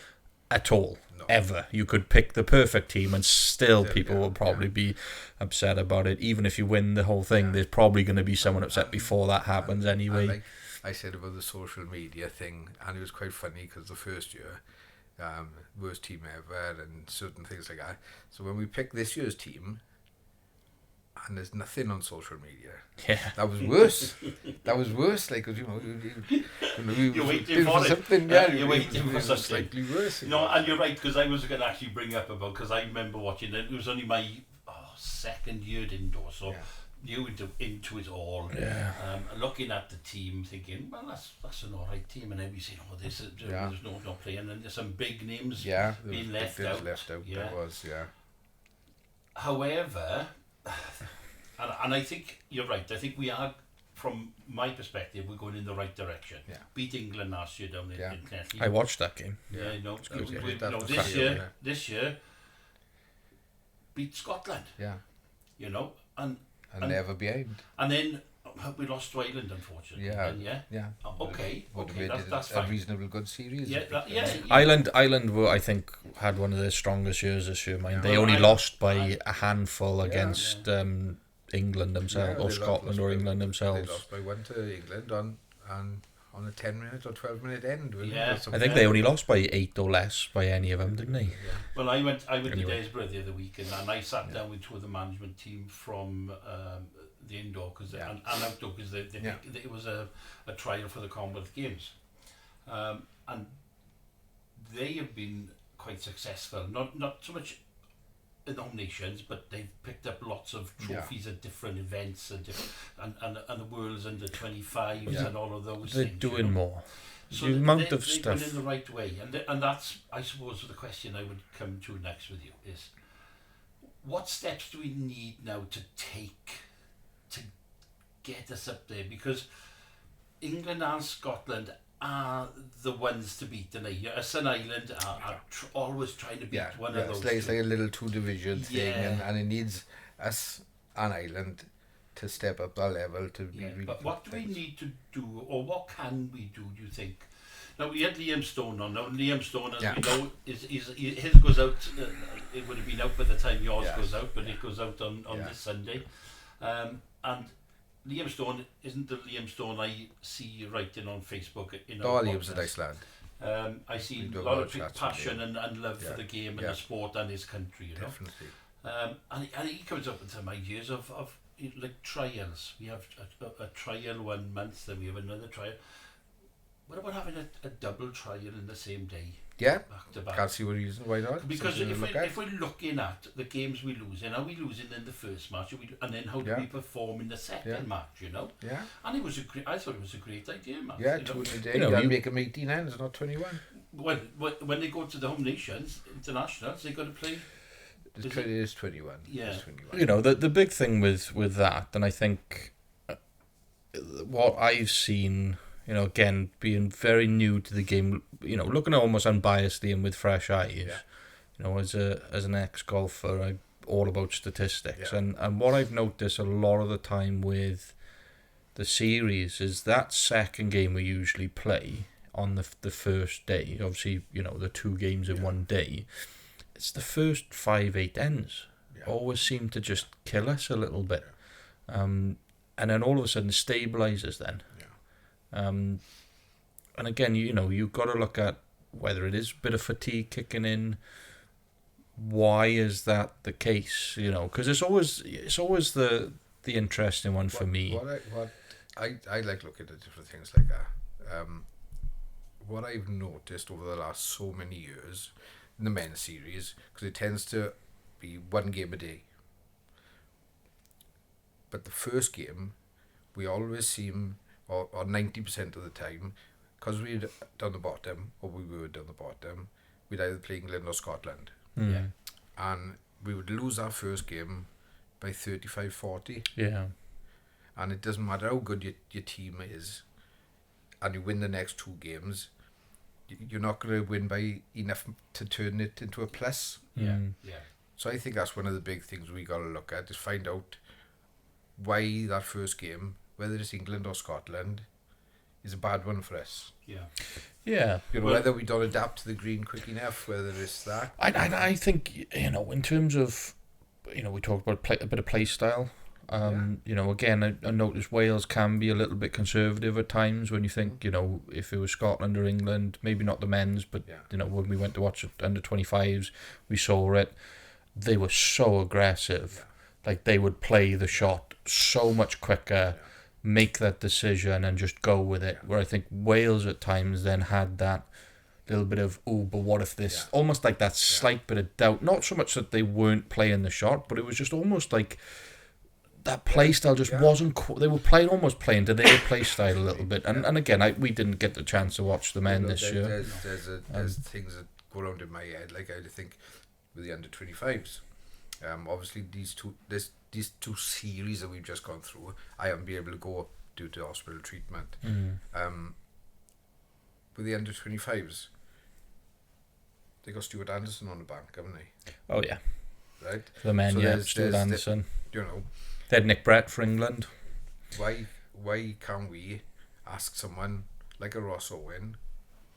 at all. Ever. You could pick the perfect team and still people will probably be upset about it. Even if you win the whole thing, there's probably going to be someone upset before that happens anyway. Like I said about the social media thing, and it was quite funny because the first year, worst team ever and certain things like that. So when we picked this year's team, and there's nothing on social media. Yeah. That was worse. Like, you're waiting for something. You're waiting for something. Slightly worse. And you're right, because I was going to actually bring up about, because I remember watching it. It was only my second year indoors, so you into it all. Yeah. Looking at the team, thinking, well, that's an all right team, and then we say, there's no playing, and there's some big names being left out. Yeah. There was. However, and I think you're right. I think we are, from my perspective, we're going in the right direction. Yeah. Beat England last year down in Connecticut. I watched that game. This year, beat Scotland. Yeah. And never behind. And then we lost to Ireland, unfortunately. Okay, that's fine. A reasonable good series. Ireland, I think, had one of their strongest years this year. They only lost by a handful against England themselves, or Scotland, or England themselves. They lost by 1 to England on a 10-minute or 12-minute end. I think they only lost by 8 or less by any of them, didn't they? Well, I went to Desborough the other week, and I sat down with two of the management team from the indoor and outdoor, because it was a trial for the Commonwealth Games, and they have been quite successful. Not so much in the home nations, but they've picked up lots of trophies at different events and the World's under 25s and all of those things. They're doing more. So the amount of stuff. They've gone in the right way, and that's, I suppose, the question I would come to next with you is, what steps do we need now to take to get us up there? Because England and Scotland are the ones to beat, and us and Ireland are always trying to beat one of those. It's like a little two-division thing, and it needs us and Ireland to step up that level to be really. But what do we need to do, or what can we do you think? Now, we had Liam Stone on. Now, Liam Stone, as we know, his goes out. It would have been out by the time yours goes out, but it goes out on this Sunday. And Liam Stone isn't the Liam Stone I see writing on Facebook. Liam's in Iceland. I see a lot of passion and love for the game and the sport and his country. Definitely. And he comes up with some ideas of like trials. We have a trial 1 month, then we have another trial. What about having a double trial in the same day? Yeah, back to back. Can't see what reason why not. Because if we're looking at the games we lose in, are we losing in the first match, and then how do we perform in the second match? Yeah. And I thought it was a great idea, Matt. Yeah, 2 a day. You make them 18 ends, not 21. When they go to the home nations, internationals, they got to play. It is 21. Yeah. 21. The big thing with that, and I think what I've seen, again, being very new to the game, looking almost unbiasedly and with fresh eyes, as an ex-golfer, I'm all about statistics. And what I've noticed a lot of the time with the series is that second game we usually play on the first day, obviously, the 2 games in one day, it's the first 5-8 ends always seem to just kill us a little bit. And then all of a sudden it stabilises then. And again, you've got to look at whether it is a bit of fatigue kicking in. Why is that the case? Because it's always the interesting one for me. I like looking at different things like that. What I've noticed over the last so many years in the men's series, because it tends to be one game a day, but the first game we always seem, or 90% of the time, because we're down the bottom, or we were down the bottom, we'd either play England or Scotland. Yeah. And we would lose our first game by 35-40. Yeah. And it doesn't matter how good your team is, and you win the next two games, you're not going to win by enough to turn it into a plus. Yeah. So I think that's one of the big things we got to look at, is find out why that first game, whether it's England or Scotland, is a bad one for us. Yeah. Whether we don't adapt to the green quick enough, whether it's that. I think, in terms of, we talked about a bit of play style. Again, I noticed Wales can be a little bit conservative at times when you think, if it was Scotland or England, maybe not the men's, but, when we went to watch it under 25s, we saw it. They were so aggressive. Like, they would play the shot so much quicker, make that decision and just go with it. Where I think Wales at times then had that little bit of, but what if this, almost like that slight bit of doubt. Not so much that they weren't playing the shot, but it was just almost like that play style just wasn't. They were almost playing to their play style a little bit. And again, we didn't get the chance to watch the men this year. There's things that go around in my head. Like, I think with the under 25s, obviously these two series that we've just gone through, I haven't been able to go due to hospital treatment. With the under 25s, they got Stuart Anderson on the bank, haven't they? Oh yeah, right. For the men, so Stuart Anderson. They had Nick Brett for England. Why can't we ask someone like a Ross Owen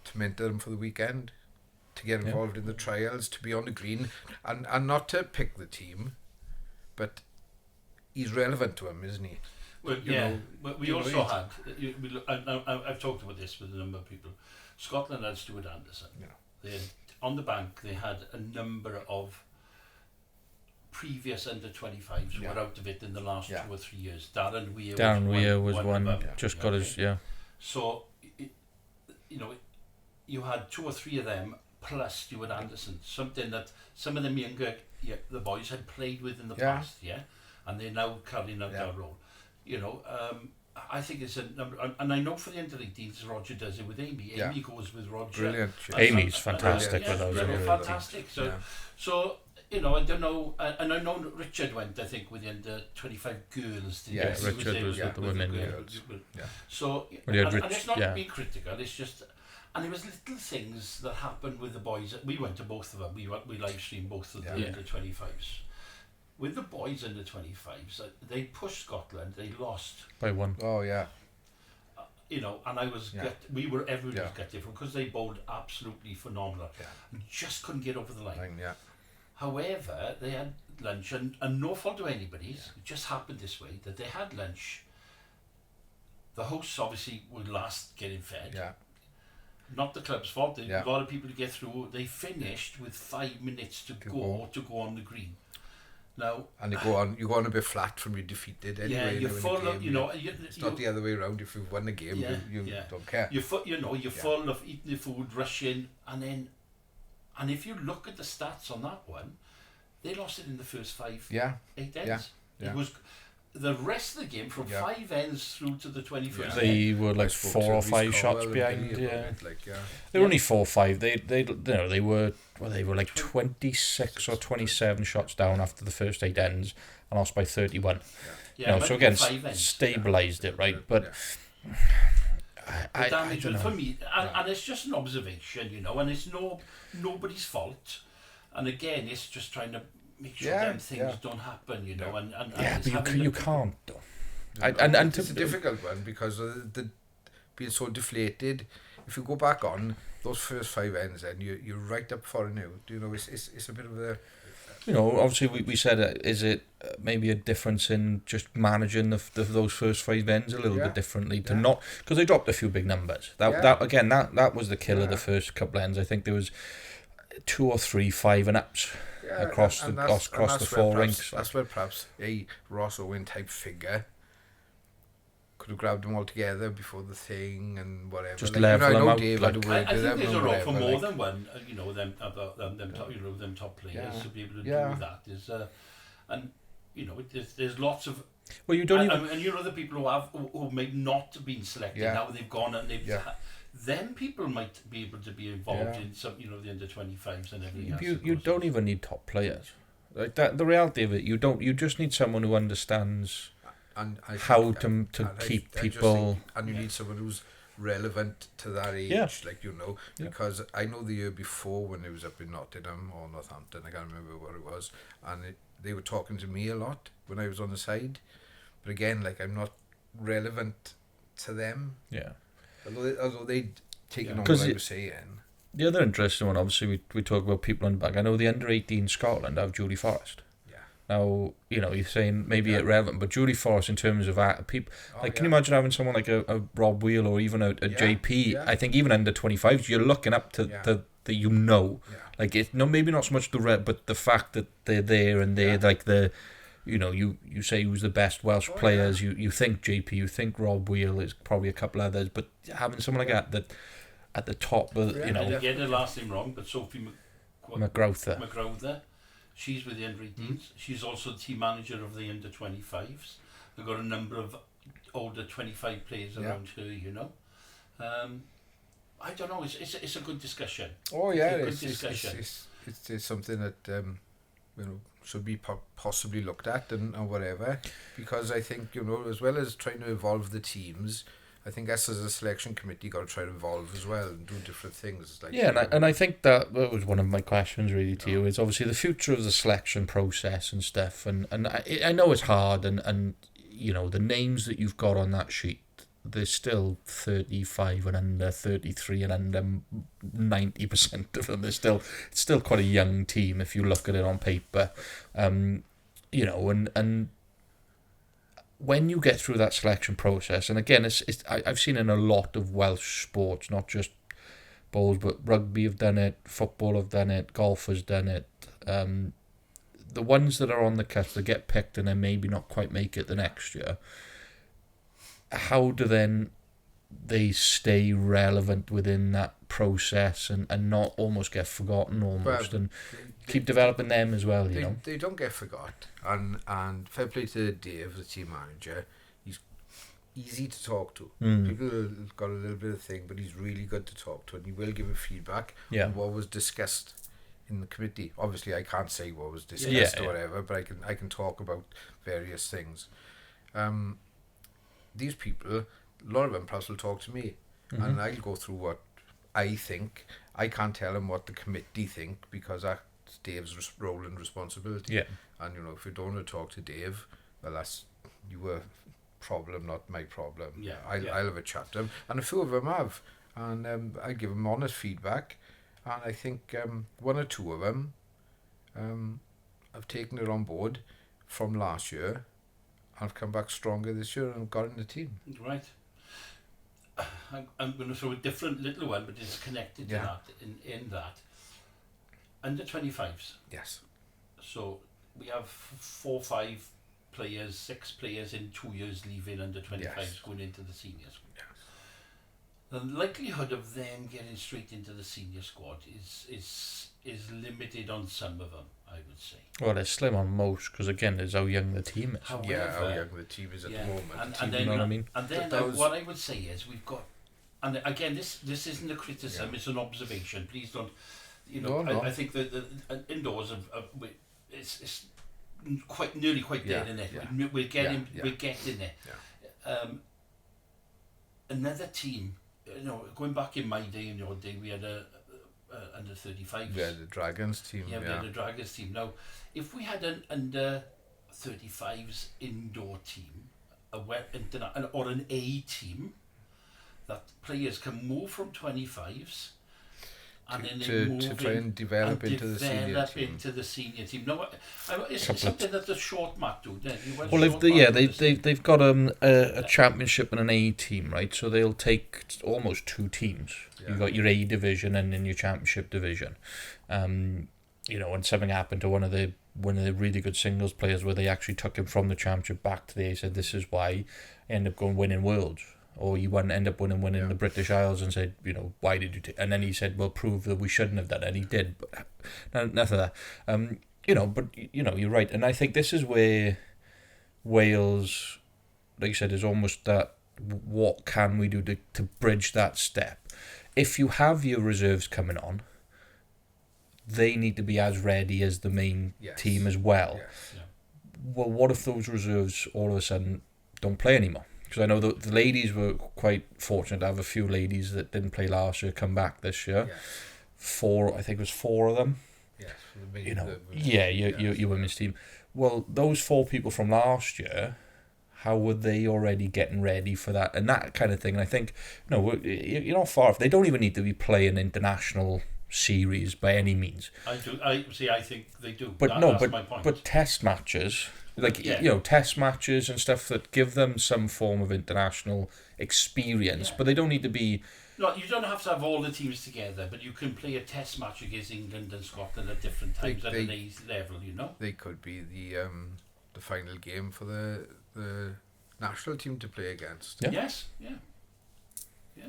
to mentor them for the weekend, to get involved in the trials, to be on the green, and not to pick the team, but he's relevant to him, isn't he? Well, but we also had. I've talked about this with a number of people. Scotland had Stuart Anderson. They had, on the bank, they had a number of previous under 25s who were out of it in the last 2 or 3 years. Darren Weir was one. Just got his So, you had 2 or 3 of them plus Stuart Anderson. Something that some of them younger the boys had played with in the past, and they're now carrying out that role. I think it's a number, and I know for the under 18s, Roger does it with Amy. Amy goes with Roger. Brilliant. Amy's fantastic with those. Fantastic. So I don't know, and I know Richard went, I think, with the under 25 girls. Richard was with the women. So, and it's not being critical. It's just, and there was little things that happened with the boys. We went to both of them. We live streamed both of the under 25s. With the boys under 25s, they pushed Scotland. They lost by 1. Oh yeah. And I was everybody was gutted because they bowled absolutely phenomenal. And just couldn't get over the line. However, they had lunch, and no fault to anybody's. It just happened this way that they had lunch. The hosts obviously were last getting fed. Not the club's fault. They a lot of people to get through. They finished with 5 minutes to go on the green. Now, and you go on a bit flat from your defeated anyway. You're full of, it's not the other way around. If you've won the game, you don't care. You're full of eating the food, rushing, and if you look at the stats on that one, they lost it in the first 8 ends. It was the rest of the game from 5 ends through to the 21st. They were like 4 or 5 shots behind. They were only 4 or 5. They were like 26 or 27 shots down after the first 8 ends and lost by 31. So again, stabilised it, right? But I don't know. For me, and it's just an observation, and it's nobody's fault. And again, it's just trying to make sure them things don't happen, but you can't though. And it's a difficult one because of the being so deflated. If you go back on those first 5 ends, then you're right up for it now. It's a bit of You know, obviously we said, is it maybe a difference in just managing those first 5 ends a little bit differently to not, because they dropped a few big numbers. That was the killer. The first couple ends, I think there was 2 or 3 5 and ups across the 4 rinks. That's where perhaps a Ross Owen type figure could have grabbed them all together before the thing and whatever. Just level them out. Dave I think there's a role for more than one. Them top players to be able to do that. And there's lots of. Well, you don't and the people who may not have been selected now they've gone and they've. Then people might be able to be involved in some, the under 25s and everything else. You don't even need top players. Like that, the reality of it, you just need someone who understands how to keep people. And you need someone who's relevant to that age, because I know the year before when it was up in Nottingham or Northampton, I can't remember what it was, and they were talking to me a lot when I was on the side, but again, I'm not relevant to them. Yeah. Although they'd taken on what I was saying. The other interesting one, obviously, we talk about people on the back. I know the under-18 Scotland have Julie Forrest. Yeah. Now, you're saying maybe irrelevant, but Julie Forrest in terms of people, can you imagine having someone like a Rob Wheel or even a JP? Yeah. I think even under 25s, you're looking up to the maybe not so much the red, but the fact that they're there and they're like the. You say who's the best Welsh players. You think JP, you think Rob Wheel, is probably a couple others, but having someone like that at the top, and get the last name wrong, but Sophie McGrowther, she's with the under 18s. She's also the team manager of the under 25s. They've got a number of older 25 players around her. I don't know. It's a good discussion. Oh yeah, it's something that should be possibly looked at and whatever, because I think as well as trying to evolve the teams, I think us as a selection committee got to try to evolve as well and do different things. And I think that was one of my questions really to you, is obviously the future of the selection process and stuff, and I know it's hard, and the names that you've got on that sheet, there's still 35 and under, 33 and under, 90% of them. It's still quite a young team if you look at it on paper, and when you get through that selection process, and again, I've seen in a lot of Welsh sports, not just bowls, but rugby have done it, football have done it, golf has done it. The ones that are on the cusp, that get picked and then maybe not quite make it the next year, how do then they stay relevant within that process and not almost get forgotten and keep developing them as well, They don't get forgot. And fair play to Dave, the team manager. He's easy to talk to. People have got a little bit of thing, but he's really good to talk to, and he will give a feedback on what was discussed in the committee. Obviously, I can't say what was discussed or whatever, but I can talk about various things. These people, a lot of them perhaps will talk to me, and I'll go through what I think. I can't tell them what the committee think, because that's Dave's role and responsibility. Yeah. And if you don't want to talk to Dave, well, that's your problem, not my problem. Yeah. I'll have a chat to him, and a few of them have, and I give them honest feedback, and I think one or two of them have taken it on board from last year. I've come back stronger this year and got in the team. Right. I'm going to throw a different little one, but it's connected to that. In that, under 25s. Yes. So we have 4 or 5 players, 6 players in 2 years leaving under 25s going into the senior squad. Yes. The likelihood of them getting straight into the senior squad is limited on some of them, I would say. Well, it's slim on most, because again, there's how young the team is. However, how young the team is at the moment. And then, you know what I mean? And then what I would say is we've got, and again, this isn't a criticism, it's an observation. Please don't, No. I think that the indoors it's nearly quite dead in it. Yeah. We're getting there. Yeah. Another team, going back in my day, in your day, we had a under 35s. Yeah, the Dragons team. Yeah, we had a Dragons team. Now, if we had an under 35s indoor team, or an A team, that players can move from 25s and then to try and develop into the senior team. Into the senior team. No, it's something that the short mat do. Well, they've got a championship and an A team, right? So they'll take almost 2 teams. Yeah. You've got your A division and then your championship division. You know, and something happened to one of the really good singles players where they actually took him from the championship back to the A. Said this is why he ended up going winning worlds. Or you end up winning the British Isles, and said, you know, why did you and then he said, well, prove that we shouldn't have done it, and he did, but nothing of that. You know, but you know, you're right, and I think this is where Wales, like you said, is almost that, what can we do to bridge that step? If you have your reserves coming on, they need to be as ready as the main team as well. Yes. Yeah. Well, what if those reserves all of a sudden don't play anymore? Because I know the ladies were quite fortunate to have a few ladies that didn't play last year come back this year. Yes. I think it was 4 of them. Yes. You know, your women's team. Well, those 4 people from last year, how were they already getting ready for that and that kind of thing? And I think, no, you're not far off. They don't even need to be playing international series by any means. I think they do. But that's my point. But test matches. You know, test matches and stuff that give them some form of international experience, but they don't need to be... No, you don't have to have all the teams together, but you can play a test match against England and Scotland at different times at an A level, you know? They could be the final game for the national team to play against. Yeah. Yes, yeah. Yeah.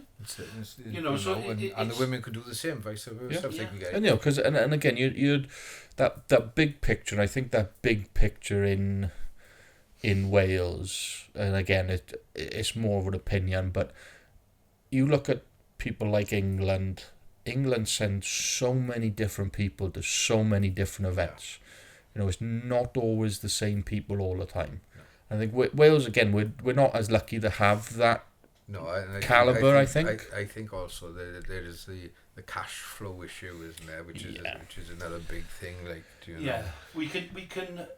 And the women could do the same, vice versa. And you know, because and again, you'd that big picture. And I think that big picture in Wales, and again, it's more of an opinion. But you look at people like England. England sends so many different people to so many different events. You know, it's not always the same people all the time. No. I think Wales, again, we're not as lucky to have that. No, caliber. I think. I think also that there is the cash flow issue, isn't there? Which is another big thing. Like, do you know? Yeah, we can.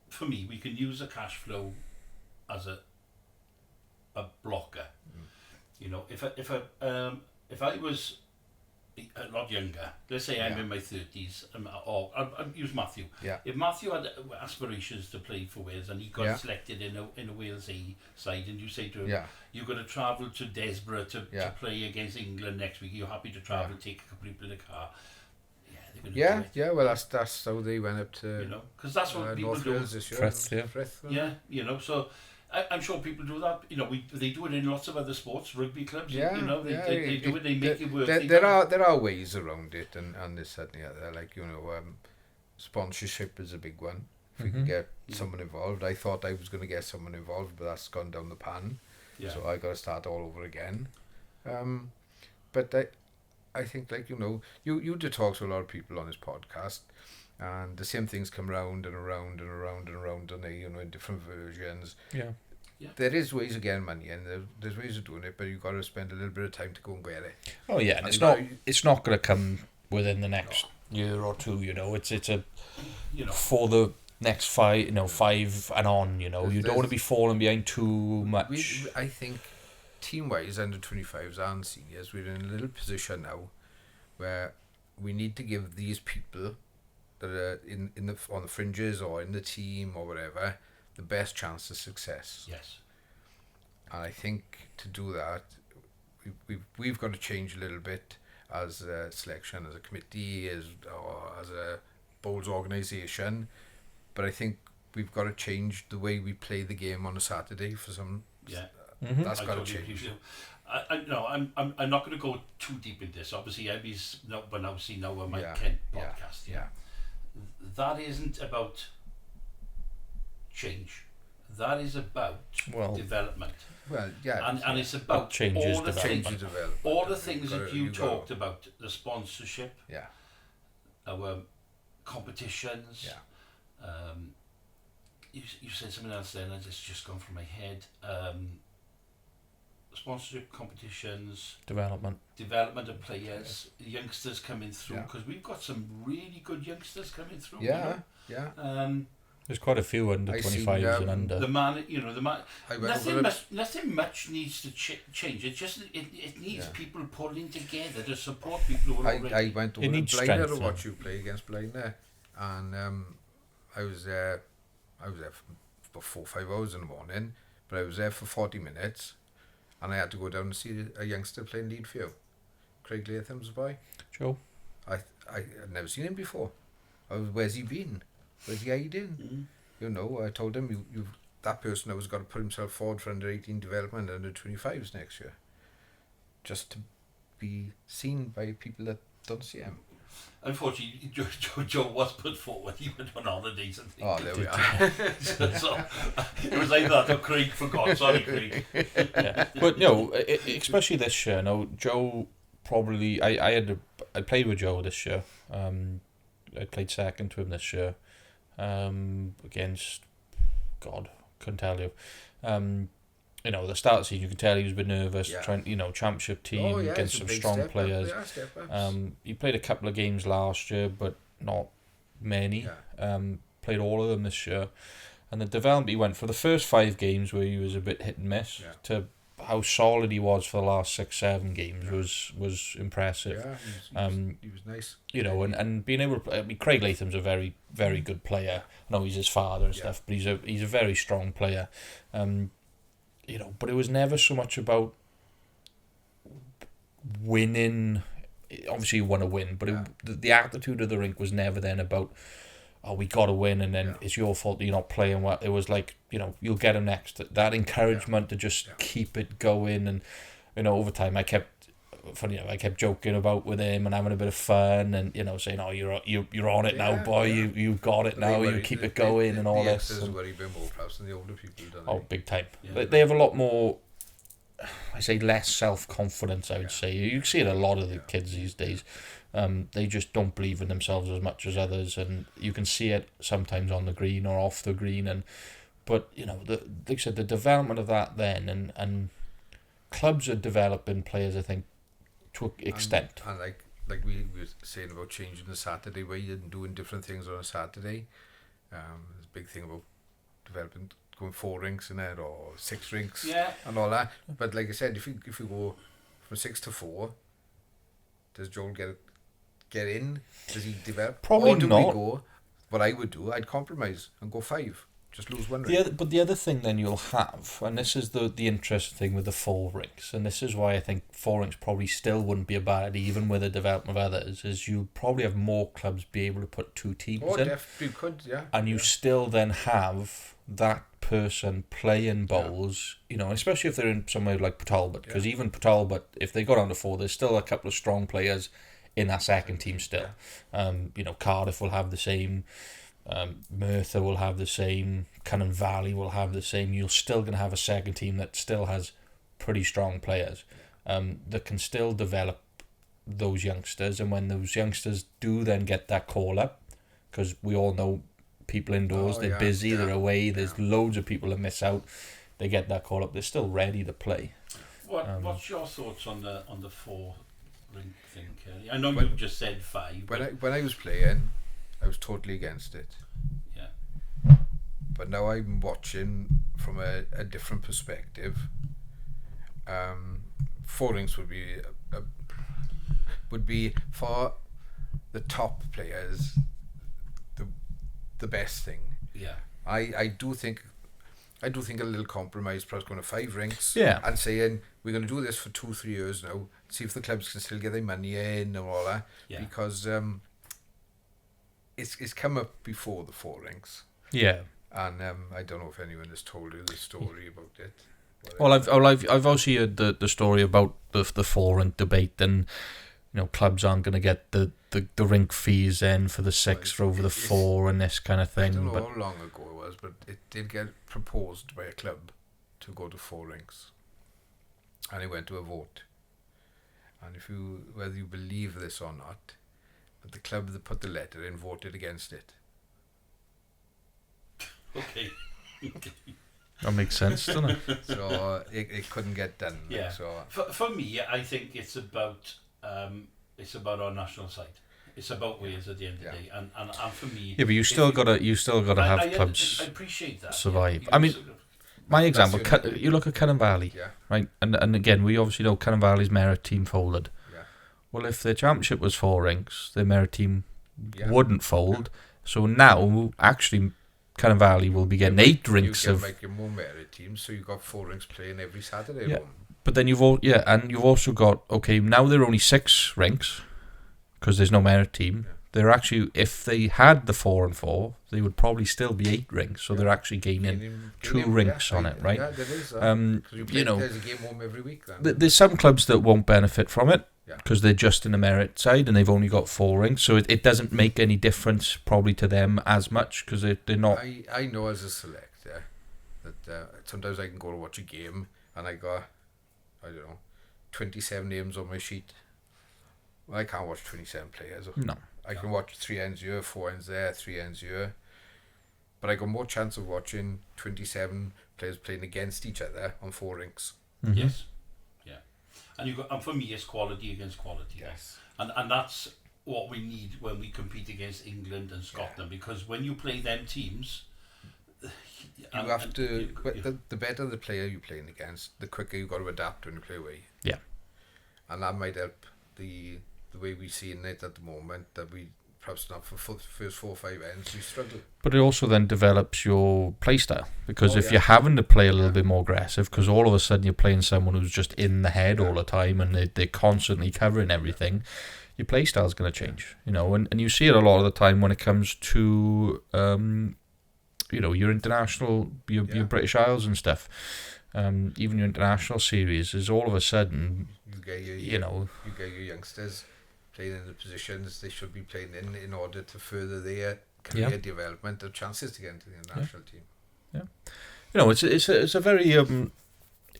For me, we can use the cash flow as a blocker. You know, if I was a lot younger, let's say I'm in my 30s, or I'll use Matthew. Yeah. If Matthew had aspirations to play for Wales and he got selected in a Wales A side, and you say to him, you're going to travel to Desborough to play against England next week, you're happy to travel, take a couple of people in the car. Well, that's how they went up to, you know, because that's what people North do. Wales this year. Frith, you know, so I'm sure people do that. You know, they do it in lots of other sports, rugby clubs. You know, they do it. They make it work. There are ways around it, and there's certainly other, like, you know, sponsorship is a big one. If we can get someone involved, I thought I was going to get someone involved, but that's gone down the pan. Yeah. So I got to start all over again. But I think, like, you know, you do talk to a lot of people on this podcast, and the same things come round and around and around and around, and they, you know, in different versions. Yeah. There is ways of getting money, and there's ways of doing it, but you've got to spend a little bit of time to go and get it. Oh yeah, and it's not going to come within the next year or two. You know, it's a, you know, for the next 5 and on. You know, you don't want to be falling behind too much. I think team-wise, under 25s and seniors, we're in a little position now where we need to give these people that are on the fringes or in the team or whatever the best chance of success. Yes. And I think to do that, we've got to change a little bit as a selection, as a committee, as a bowls organisation. But I think we've got to change the way we play the game on a Saturday for some. Yeah. That's got to change. I'm not going to go too deep into this. Obviously, Abby's now on my Kent podcast. Yeah. That isn't about change. That is about development. Well, yeah. And it's about all the things that you talked about, the sponsorship. Yeah. Our competitions. Yeah. You said something else then, and it's just gone from my head. Sponsorship, competitions, development of players, youngsters coming through, because we've got some really good youngsters coming through. Yeah, you know? There's quite a few under 25s and under. The man, nothing much needs to change. It needs people pulling together to support people who are already. I went over to Blainer to watch you play against Blainer, and I was there for 4 or 5 hours in the morning, but I was there for 40 minutes, and I had to go down and see a youngster playing lead for you. Craig Latham's boy. Joe. I had never seen him before. Where's he been? Where's he hiding? I told him you that person that was got to put himself forward for under 18 development and under 25s next year, just to be seen by people that don't see him. Unfortunately, Joe was put forward. He went on holidays and things. Oh, there we are. so it was like that. Oh, Craig forgot. Sorry, Craig. Yeah. But no, especially this year. No, Joe probably. I played with Joe this year. I played second to him this year. Against, God, couldn't tell you. The start of the season, you could tell he was a bit nervous, trying, championship team against some strong players. He played a couple of games last year, but not many. Played all of them this year. And the development he went for the first 5 games where he was a bit hit and miss to how solid he was for the last 6-7 games was impressive. Yeah, he was nice. And being able to Craig Latham's a very, very good player. I know he's his father and stuff, but he's a very strong player. But it was never so much about winning. Obviously you want to win, but the attitude of the rink was never then about, oh, we got to win, and then it's your fault that you're not playing well. It was like, you'll get him next. That encouragement to just keep it going, and over time I kept joking about with him and having a bit of fun, and saying, oh, you're on it now, boy. You got it now. You keep it going and all this. The worry about more perhaps than the older people, don't they? Oh, big time. Yeah. They have a lot more. I say less self-confidence. I would say you see it a lot of the kids these days. They just don't believe in themselves as much as others, and you can see it sometimes on the green or off the green. But like I said, the development of that then, and clubs are developing players, I think, to an extent. And like we were saying about changing the Saturday way and doing different things on a Saturday. There's a big thing about developing, going 4 rinks in there or 6 rinks and all that. But like I said, if you go from 6 to 4, does Joel get in? Does he develop? Probably or do not. We go, what I would do, I'd compromise and go 5. Just lose 1 ring. But the other thing then you'll have, and this is the interesting thing with the 4 rinks, and this is why I think 4 rinks probably still wouldn't be a bad idea, even with the development of others, is you'll probably have more clubs be able to put 2 teams in. Oh, definitely could, yeah. And you still then have that person playing bowls, especially if they're in somewhere like Talbot, because even Talbot, if they go down to 4, there's still a couple of strong players in that second team still. Cardiff will have the same. Merthyr will have the same. Cunnan Valley will have the same. You're still going to have a second team that still has pretty strong players that can still develop those youngsters, and when those youngsters do then get that call up, because we all know people indoors, they're busy, they're away, there's loads of people that miss out, they get that call up, they're still ready to play. What's your thoughts on the 4 rink thing, Ceri? I know you just said 5. When I was playing, I was totally against it. Yeah. But now I'm watching from a different perspective. 4 rinks would be for the top players the best thing. Yeah. I do think a little compromise, perhaps going to 5 rinks and saying we're going to do this for 2-3 years now, see if the clubs can still get their money in and all that, because it's come up before the 4 rinks. Yeah. And I don't know if anyone has told you the story about it. Well, I've also heard the story about the 4 rink debate, and clubs aren't going to get the rink fees in for the 6 for over the 4 and this kind of thing. I don't know how long ago it was, but it did get proposed by a club to go to 4 rinks, and it went to a vote. And whether you believe this or not, but the club that put the letter in voted against it. Okay. That makes sense, doesn't it? So it couldn't get done. Yeah. So for me, I think it's about our national side. It's about Wales at the end of the day, and for me. Yeah, but you still gotta have clubs. I appreciate that. Survive. Yeah, I mean, my example. You look at Cunning Valley, right? And again, we obviously know Cunning Valley's merit team folded. Yeah. Well, if their championship was 4 rinks, their merit team wouldn't fold. So now, actually, Cunning Valley will be getting 8 rinks of. You can make your more merit teams, so you've got 4 rinks playing every Saturday. Yeah. But then you've also got, okay, now there are only 6 rinks because there's no merit team. Yeah. They're actually, if they had the 4 and 4, they would probably still be 8 rinks. So they're actually gaining 2 rinks on it, right? Yeah, there is. There's a game home every week. Then. There's some clubs that won't benefit from it because they're just in the merit side and they've only got 4 rinks. So it doesn't make any difference probably to them as much because they're not. I know as a selector that sometimes I can go to watch a game and I got, I don't know, 27 names on my sheet. Well, I can't watch 27 players. No. I can watch 3 ends here, 4 ends there, 3 ends here. But I got more chance of watching 27 players playing against each other on 4 rinks. Mm-hmm. Yes. Yeah. And for me, it's quality against quality. Yes. And that's what we need when we compete against England and Scotland, because when you play them teams, you have to. The better the player you're playing against, the quicker you've got to adapt when you play away. Yeah. And that might help the way we're seeing it at the moment, that we perhaps not for first 4 or 5 ends, we struggle. But it also then develops your play style, because if you're having to play a little bit more aggressive, because all of a sudden you're playing someone who's just in the head all the time and they're constantly covering everything, your play style is going to change, you know, and you see it a lot of the time when it comes to you know, your international, your British Isles and stuff, even your international series, is all of a sudden you get your youngsters playing in the positions they should be playing in order to further their career development of chances to get into the national team. Yeah, you know, it's a very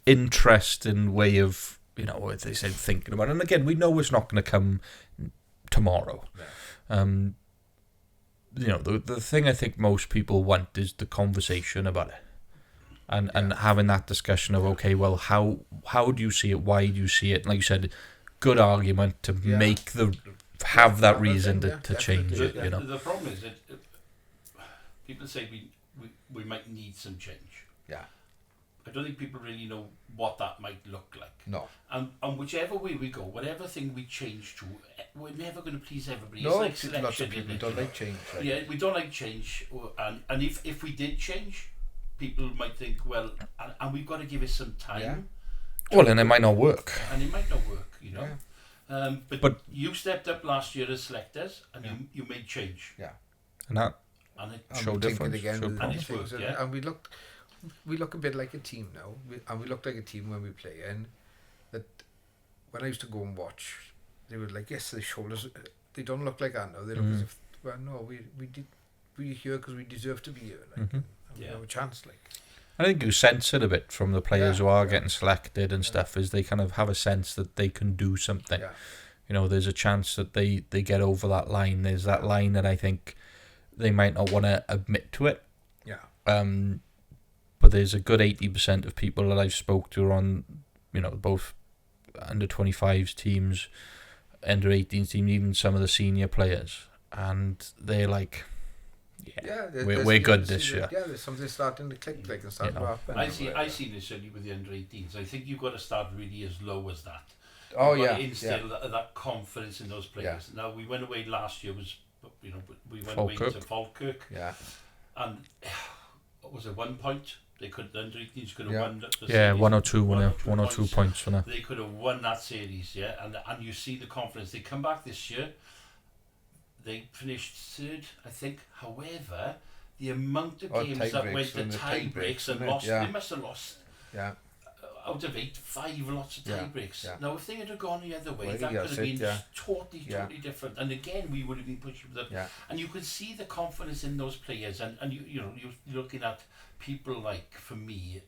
interesting way of, you know, what they say, thinking about it. And again, we know it's not going to come tomorrow. Yeah. You know, the thing I think most people want is the conversation about it, and having that discussion of, okay, well, how do you see it? Why do you see it? And like you said, good argument to make have that reason to change it. You know, the problem is that people say we might need some change. Yeah. I don't think people really know what that might look like. No. And whichever way we go, whatever thing we change to, we're never going to please everybody. No, it's like lots of people don't like change. Right? Yeah, we don't like change. And if we did change, people might think, well, and we've got to give it some time. Yeah. Well, and it might not work. And it might not work, you know. Yeah. But you stepped up last year as selectors, and you made change. Yeah. And that showed difference. And it's worked, And we look a bit like a team now, and we looked like a team when we play. And that when I used to go and watch, they were like, yes, the shoulders, they don't look like that now. They look as if, well, no, we're here because we deserve to be here. Like, we have a chance. Like, I think you sense it a bit from the players who are getting selected and stuff, is they kind of have a sense that they can do something. Yeah. You know, there's a chance that they get over that line. There's that line that I think they might not want to admit to it. Yeah. But there's a good 80% of people that I've spoke to on, you know, both under 25s teams, under 18s teams, even some of the senior players, and they're like, we're good this year. Yeah, there's something starting to click, like, and start to happen. I see this certainly with the under 18s. I think you've got to start really as low as that. Oh, you've got to instill that confidence in those players. Yeah. Now, we went away last year, we went away to Falkirk. Yeah. And what was it, 1 point? They could, the under 18s could have won the series. 1 or 2 points for that. They could have won that series, and you see the confidence. They come back this year, they finished 3rd, I think. However, the amount of games that went to tie breaks and lost, they must have lost. Yeah. Out of 8, 5 lots of tie breaks. Yeah. Now, if they had gone the other way, that could have been totally different. And again, we would have been pushing them. Yeah. And you could see the confidence in those players. And you're looking at people like, for me,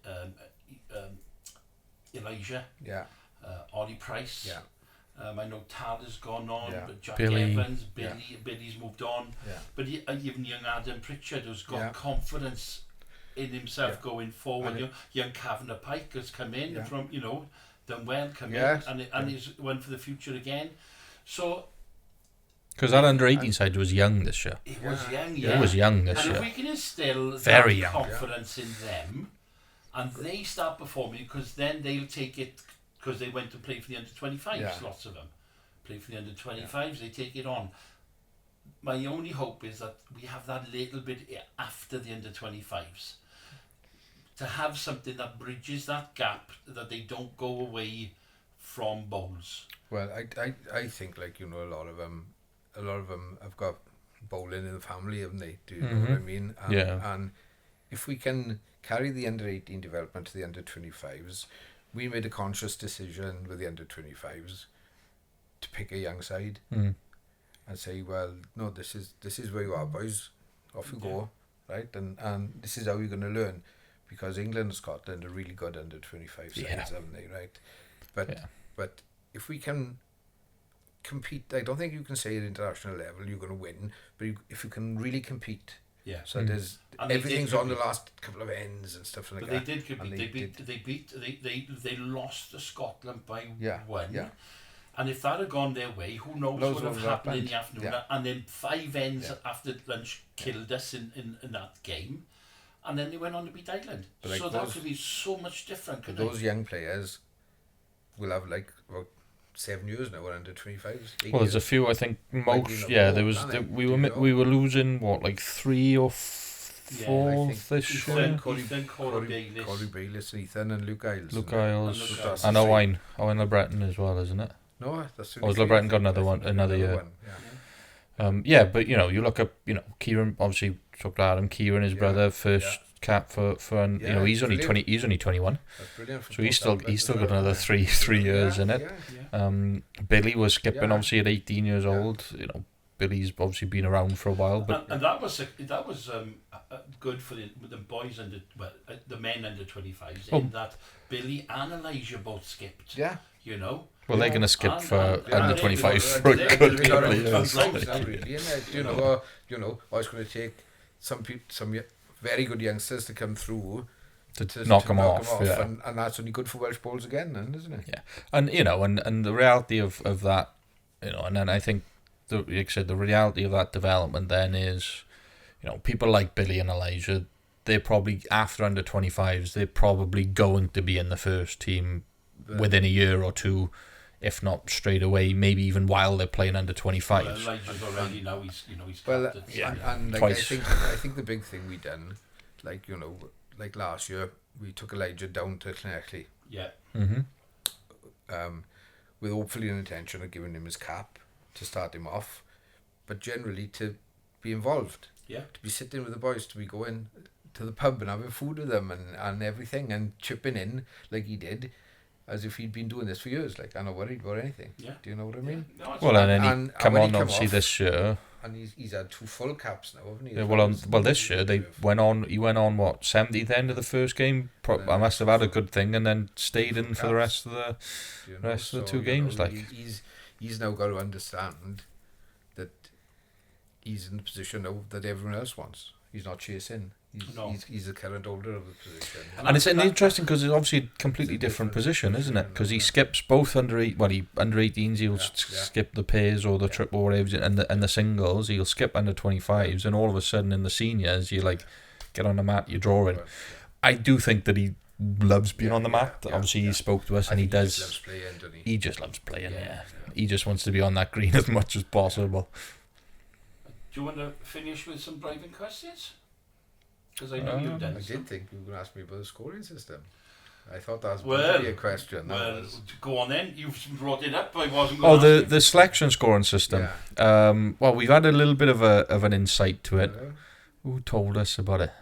Elijah, Ollie Price. Yeah. I know Tyler's gone on, but Jack Billy. Evans, Billy's moved on. Yeah. But even young Adam Pritchard, who's got confidence in himself going forward. Young Kavanagh Pike has come in from, done well, in and he's went for the future again. So Because that under-18 side was young this year. It was young, yeah. It was young this year. And if we can instill Very that young, confidence in them, and they start performing, because then they'll take it, because they went to play for the under-25s, lots of them. Play for the under-25s, they take it on. My only hope is that we have that little bit after the under-25s. To have something that bridges that gap, that they don't go away from bowls. Well, I think, like, you know, a lot of them have got bowling in the family, haven't they? Do you know what I mean? And if we can carry the under-18 development to the under-25s, we made a conscious decision with the under-25s to pick a young side and say, well, no, this is where you are, boys. Off you go, right? And this is how you're going to learn, because England and Scotland are really good under-25 sides, haven't they? Right? But if we can compete, I don't think you can say at international level you're going to win, but if you can really compete, so there's everything's on the last couple of ends and stuff like that. But they did compete. They lost to Scotland by 1. Yeah. And if that had gone their way, who knows what would have happened in the afternoon? Yeah. And then 5 ends after lunch killed us in that game. And then they went on to beat Ireland. But so that could be so much different. But those young players will have like about 7 years now. We're under 25s. Well, there's a few. I think most. There was. We were losing what, like 3 or 4 this year. Corey Bayliss, Ethan, and Luke Isles. Luke Isles and Owain LeBreton as well, isn't it? No, that's. Has LeBreton got another year? But you know, you look up. You know, Kieran obviously took Adam. Kieran, his brother, first cap for you know, he's only 20. He's only 21. That's brilliant. So he's still got another three years in it. Billy was skipping obviously at 18 years old. You know, Billy's obviously been around for a while, but and that was good for the boys under the men under 25s in that Billy and Elijah both skipped. Yeah. You know. Well, they're going to skip for under 25s for a good couple of years. You know, I was going to take some very good youngsters to come through to knock them off. And that's only good for Welsh bowls again, then, isn't it? Yeah, and you know, and the reality of that, you know, and then I think, like I said, the reality of that development then is, you know, people like Billy and Elijah, they're probably, after under 25s, they're probably going to be in the first team within a year or two, if not straight away, maybe even while they're playing under 25s. Well, Elijah's already now, he's and like, I think the big thing we done, like, you know, like last year, we took Elijah down to Clerkley. Yeah. With hopefully an intention of giving him his cap to start him off, but generally to be involved. Yeah. To be sitting with the boys, to be going to the pub and having food with them and everything, and chipping in like he did, as if he'd been doing this for years. Like, I'm not worried about anything. Yeah. Do you know what I mean? Yeah. No, well, and then he come on obviously this year. And he's had 2 full caps now, hasn't he? Yeah, well, this year he went on what, 70th end of the first game. I must have had a good thing, and then stayed in for the rest of the 2 games. Like, he's now got to understand that he's in the position now that everyone else wants. He's not chasing. He's the current holder of the position. And it's interesting because it's obviously a completely different position, isn't it? Because he skips both under 18s. He'll skip the pairs or the triple or whatever, and the singles. He'll skip under 25s, and all of a sudden in the seniors, you like get on the mat, you're drawing. I do think that he loves being on the mat. Obviously, he spoke to us, and he does. Just loves playing, doesn't he just loves playing. He just wants to be on that green as much as possible. Do you want to finish with some driving questions? Because I know you've done. I did think you were going to ask me about the scoring system. I thought that was going to be a question. Go on then. You've brought it up. I wasn't going to ask the selection scoring system. Yeah. Well, we've had a little bit of an insight to it. Who told us about it?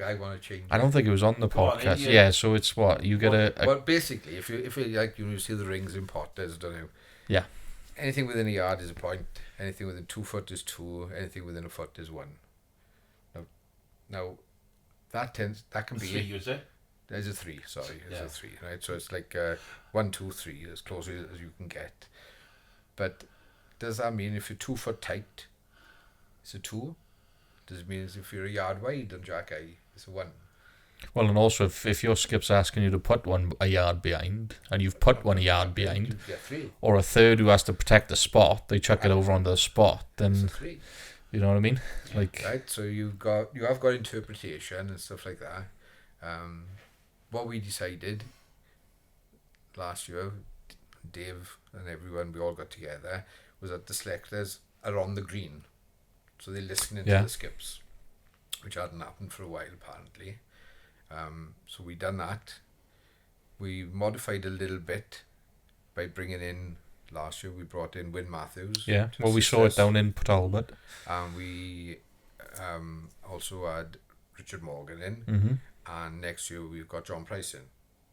I want to change. I don't think it was on the podcast. So it's what you get Well, basically, if you like, you see the rings in Potters, don't you? Yeah. Anything within a yard is a point. Anything within 2 foot is 2. Anything within a foot is 1. Now. That can be 3, is it? There's a 3. Sorry, there's a 3. Right, so it's like 1, 2, 3, as close as you can get. But does that mean if you're 2 foot tight, it's a 2? Does it mean if you're a yard wide on Jack Eye, it's a 1? Well, and also if your skip's asking you to put one a yard behind, and you've put one a yard behind, or a third who has to protect the spot, they chuck it over onto the spot, then you know what I mean? Like, right. So you have got interpretation and stuff like that. What we decided last year, Dave and everyone, we all got together, was that the selectors are on the green, so they're listening to the skips, which hadn't happened for a while apparently. So we done that. We modified a little bit by bringing in, last year we brought in Wyn Matthews. Yeah, well, we saw it down in Port Talbot. And we also had Richard Morgan in. And next year we've got John Price in.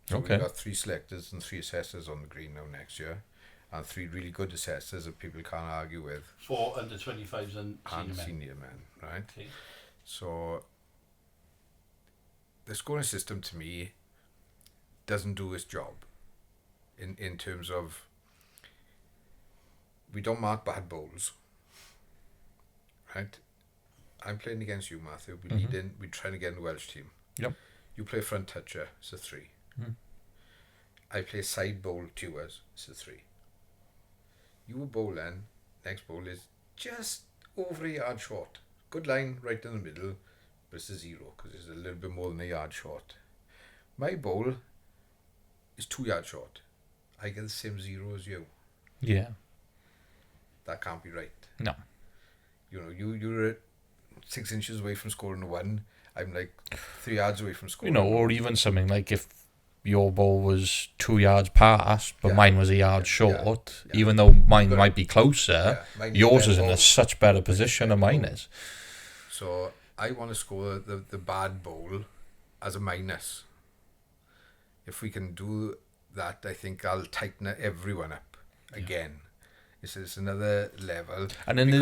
So we've got 3 selectors and 3 assessors on the green now next year. And 3 really good assessors that people can't argue with. 4 under 25s and senior men, right? Okay. So the scoring system to me doesn't do its job in terms of, we don't mark bad bowls, right? I'm playing against you, Matthew. We lead in, we're trying to get in the Welsh team. Yep. You play front toucher, it's a 3. I play side bowl tours, it's a 3. You were bowling, next bowl is just over a yard short. Good line right in the middle, but it's a 0 because it's a little bit more than a yard short. My bowl is 2 yards short. I get the same 0 as you. Yeah. That can't be right. No. You know, you're 6 inches away from scoring a 1. I'm like 3 yards away from scoring. You know, or even something like if your ball was 2 yards past, but mine was a yard short, even though mine might be closer, yours is in a such better position than mine is. So I want to score the bad bowl as a minus. If we can do that, I think I'll tighten everyone up again. It's another level. And then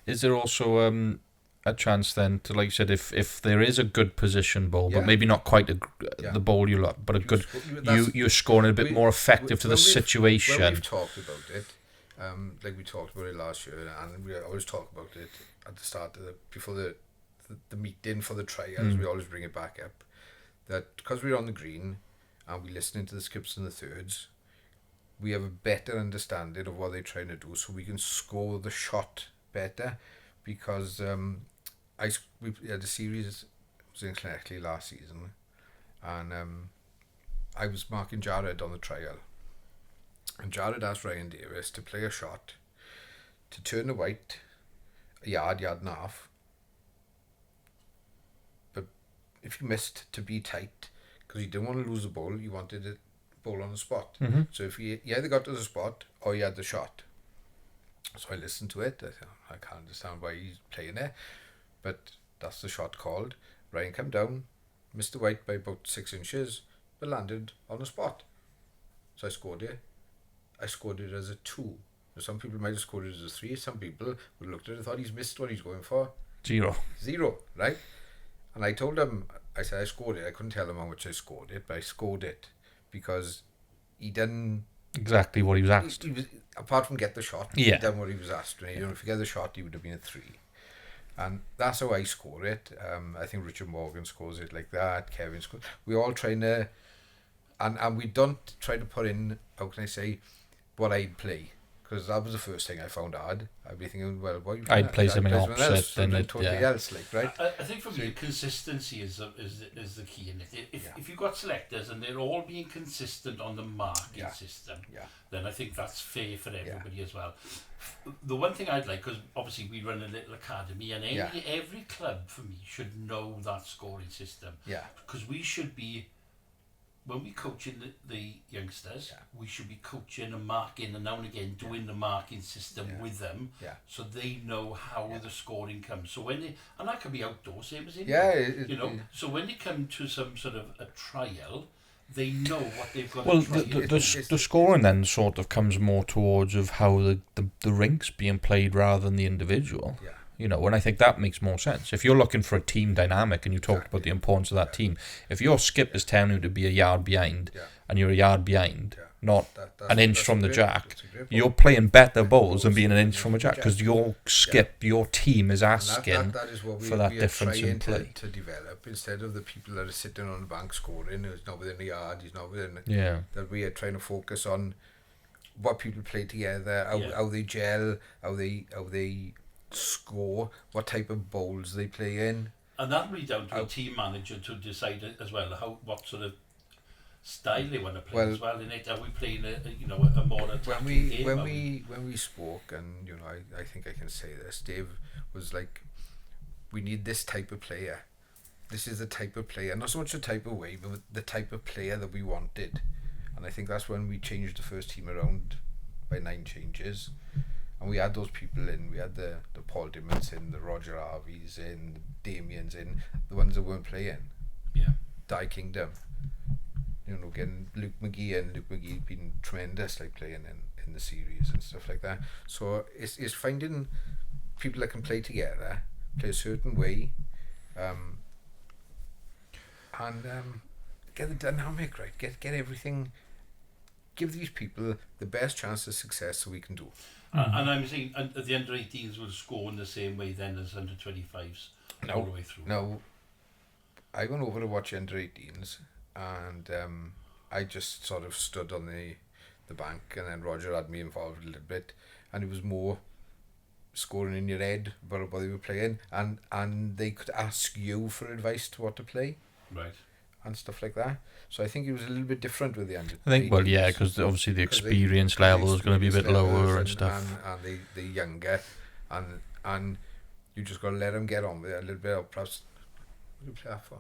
is there also a chance then to, like you said, if there is a good position bowl, but maybe not quite the bowl you like, but a good, you're scoring a bit more effective to the situation. When we've talked about it, like we talked about it last year, and we always talk about it at the start of before the meeting for the trials, we always bring it back up, that because we're on the green and we're listening to the skips and the thirds, we have a better understanding of what they're trying to do, so we can score the shot better. Because we had a series, was in Connecticut last season, and I was marking Jared on the trial, and Jared asked Ryan Davis to play a shot to turn the white a yard and a half, but if he missed, to be tight, because he didn't want to lose the ball, he wanted the ball on the spot. So if he either got to the spot or he had the shot. So I listened to it. I can't understand why he's playing there, but that's the shot called. Ryan came down, missed the white by about 6 inches, but landed on the spot. So I scored it. I scored it as a 2. Some people might have scored it as a 3. Some people would looked at it and thought he's missed what he's going for. 0, right? And I told him, I said I scored it. I couldn't tell him how much I scored it, but I scored it because he didn't exactly what he was asked. He was, apart from get the shot, he done what he was asked. You know, if you get the shot, he would have been a 3. And that's how I score it. I think Richard Morgan scores it like that. Kevin scores. We all trying to, and we don't try to put in, how can I say, what I'd play. Because that was the first thing I found hard. I'd be thinking, well, what I'd play something opposite, then totally else, like, right? I think for me, consistency is the key in it. If you've got selectors and they're all being consistent on the marking system, then I think that's fair for everybody as well. The one thing I'd like, because obviously we run a little academy, and every club for me should know that scoring system. Because we should be, when we coaching the youngsters, we should be coaching and marking and now and again doing the marking system with them, so they know how the scoring comes. So when and that can be outdoor, same as indoor. You know, so when they come to some sort of a trial, they know what they've got. Well, to try. the scoring then sort of comes more towards of how the rink's being played rather than the individual. You know, and I think that makes more sense. If you're looking for a team dynamic, and you talked about the importance of that team, if your skip is telling you to be a yard behind, and you're a yard behind, not that's an inch from the jack. That's you're playing better bowls than being an inch from a jack, because your skip, your team is asking that is what for that difference in trying play. to develop, instead of the people that are sitting on the bank scoring, who's not within the yard, he's not within. Yeah. That we are trying to focus on what people play together, how they gel, how they score, what type of bowls they play in. And that will be down to a team manager to decide as well what sort of style they want to play as well. In it, are we playing a more attacking game? When we spoke, and I think I can say this, Dave was like, we need this type of player. This is the type of player, not so much the type of way, but the type of player that we wanted. And I think that's when we changed the first team around by 9 changes. And we had those people in. We had the Paul Dimmonds in, the Roger Harveys in, the Damians in, the ones that weren't playing. Yeah. Die Kingdom. Getting Luke McGee in. Luke McGee been tremendous, like playing in the series and stuff like that. So it's finding people that can play together, play a certain way, and get the dynamic right. Get everything. Give these people the best chance of success so we can do. And I'm saying the under 18s will score in the same way then as under 25s all the way through. No, I went over to watch under 18s, and I just sort of stood on the bank, and then Roger had me involved a little bit, and it was more scoring in your head about what they were playing, and they could ask you for advice to what to play. Right. And stuff like that. So I think it was a little bit different with the under. I think, because obviously the experience level is going to be a bit lower and stuff. And they're younger, and you just got to let them get on with it a little bit. Perhaps, what do you play that for?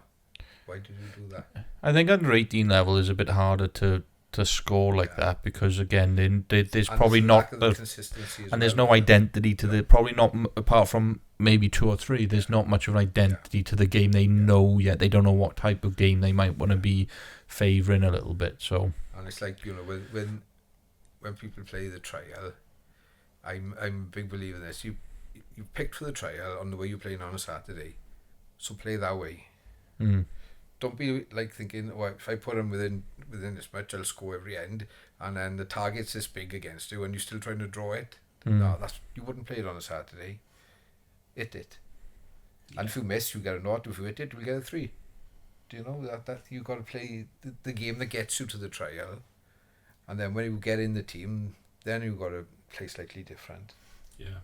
Why did you do that? I think under 18 level is a bit harder to score like that, because again there's probably not the consistency, and there's no identity to the, probably not, apart from maybe 2 or 3, there's not much of an identity to the game they know yet. They don't know what type of game they might want to be favouring a little bit. So, and it's like, when people play the trial, I'm a big believer in this. You picked for the trial on the way you're playing on a Saturday, so play that way. Don't be like thinking, if I put them within this much, I'll score every end, and then the target's this big against you, and you're still trying to draw it. No, you wouldn't play it on a Saturday. Hit it, and if you miss, you get a 0. If you hit it, we'll get a 3. Do you know that you got to play the game that gets you to the trial, and then when you get in the team, then you got to play slightly different. Yeah.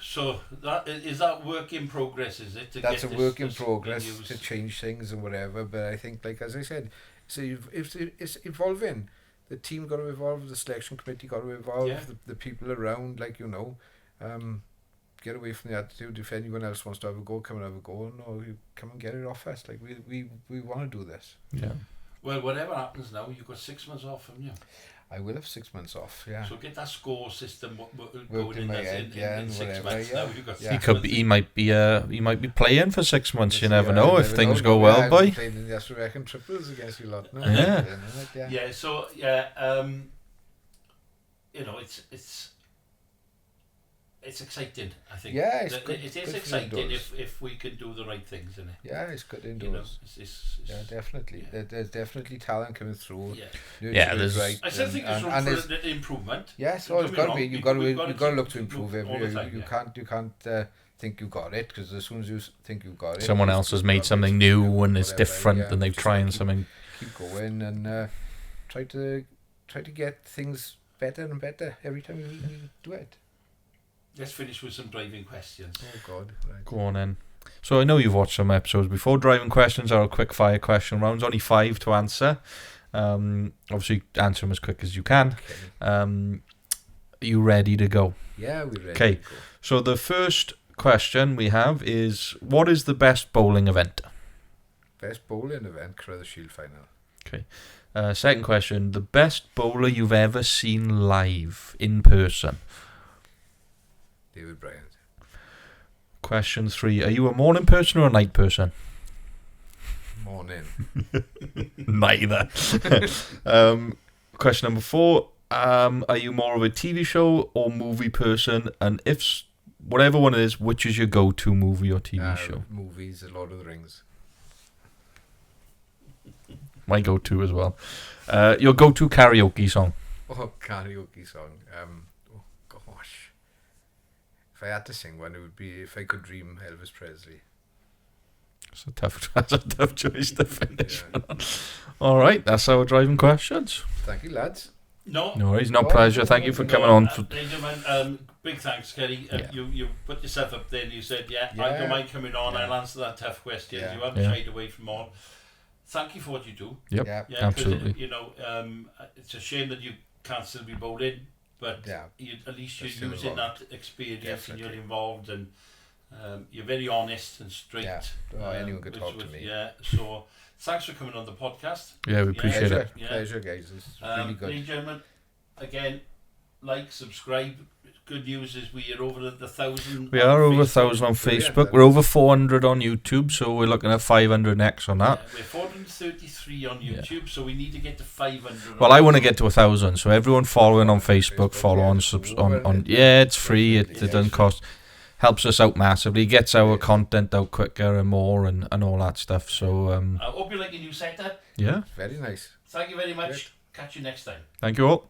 So is that work in progress, is it? That's a work in progress to change things and whatever. But I think, like as I said, it's evolving. The team got to evolve. The selection committee got to evolve. Yeah. The people around, get away from the attitude. If anyone else wants to have a go, come and have a go. No, you come and get it off us. Like we want to do this. Yeah. Well, whatever happens now, you've got 6 months off, haven't you? I will have 6 months off, yeah. So get that score system going in 6 months. Yeah. Now you've got he might be playing for 6 months. You never know if things go well, boy. I'm playing in the Australian triples against you lot. No? Yeah. So it's exciting, I think. Yeah, it's good. It is exciting if we can do the right things in it. Yeah, it's good indoors. Yeah, definitely. Yeah. There's definitely talent coming through. Yeah, there's right. I still think there's room for improvement. Yes, it's got to be. You've got to look to improve every year. You can't think you got it, because as soon as you think you've got it, someone else has made something new and it's different, and they've tried something. Keep going and try to get things better and better every time you do it. Let's finish with some driving questions. Oh God! Right. Go on then. So I know you've watched some episodes before. Driving questions are a quick fire question rounds. Only 5 to answer. Obviously, answer them as quick as you can. Okay. Are you ready to go? Yeah, we're ready. Okay. So the first question we have is: what is the best bowling event? Best bowling event, Carruthers Shield final. Okay. Second question: the best bowler you've ever seen live in person? David Bryant. Question 3: are you a morning person or a night person? Morning. Neither. Question number 4: are you more of a TV show or movie person? And if whatever one it is, which is your go-to movie or TV show? Movies, Lord of the Rings. my go-to as well. Your go-to karaoke song? Oh, karaoke song. Oh gosh. If I had to sing one, it would be If I Could Dream, Elvis Presley. That's a tough choice to finish on. All right, that's our driving questions. Thank you, lads. No worries, no pleasure. Thank you for coming on. Big thanks, Ceri. Yeah. You put yourself up there and you said, I don't mind coming on. I'll answer that tough question. You haven't shied away from all. Thank you for what you do. Yep, absolutely. It's a shame that you can't still be bowling, but at least you're using that experience and you're involved, and you're very honest and straight. Anyone could talk to me. So thanks for coming on the podcast. Yeah, we appreciate it. Pleasure, guys. It's really good. Ladies and gentlemen, again, like, subscribe. Good news is we are over the 1,000. We are over 1,000 on Facebook. We're over 400 on YouTube, so we're looking at 500 next on that. We're 433 on YouTube, so we need to get to 500. Well, I want to get to 1,000, so everyone following on Facebook, follow on. It's free. It doesn't cost. Helps us out massively. Gets our content out quicker and more and all that stuff. So I hope you like your new setup. Yeah. Very nice. Thank you very much. Catch you next time. Thank you all.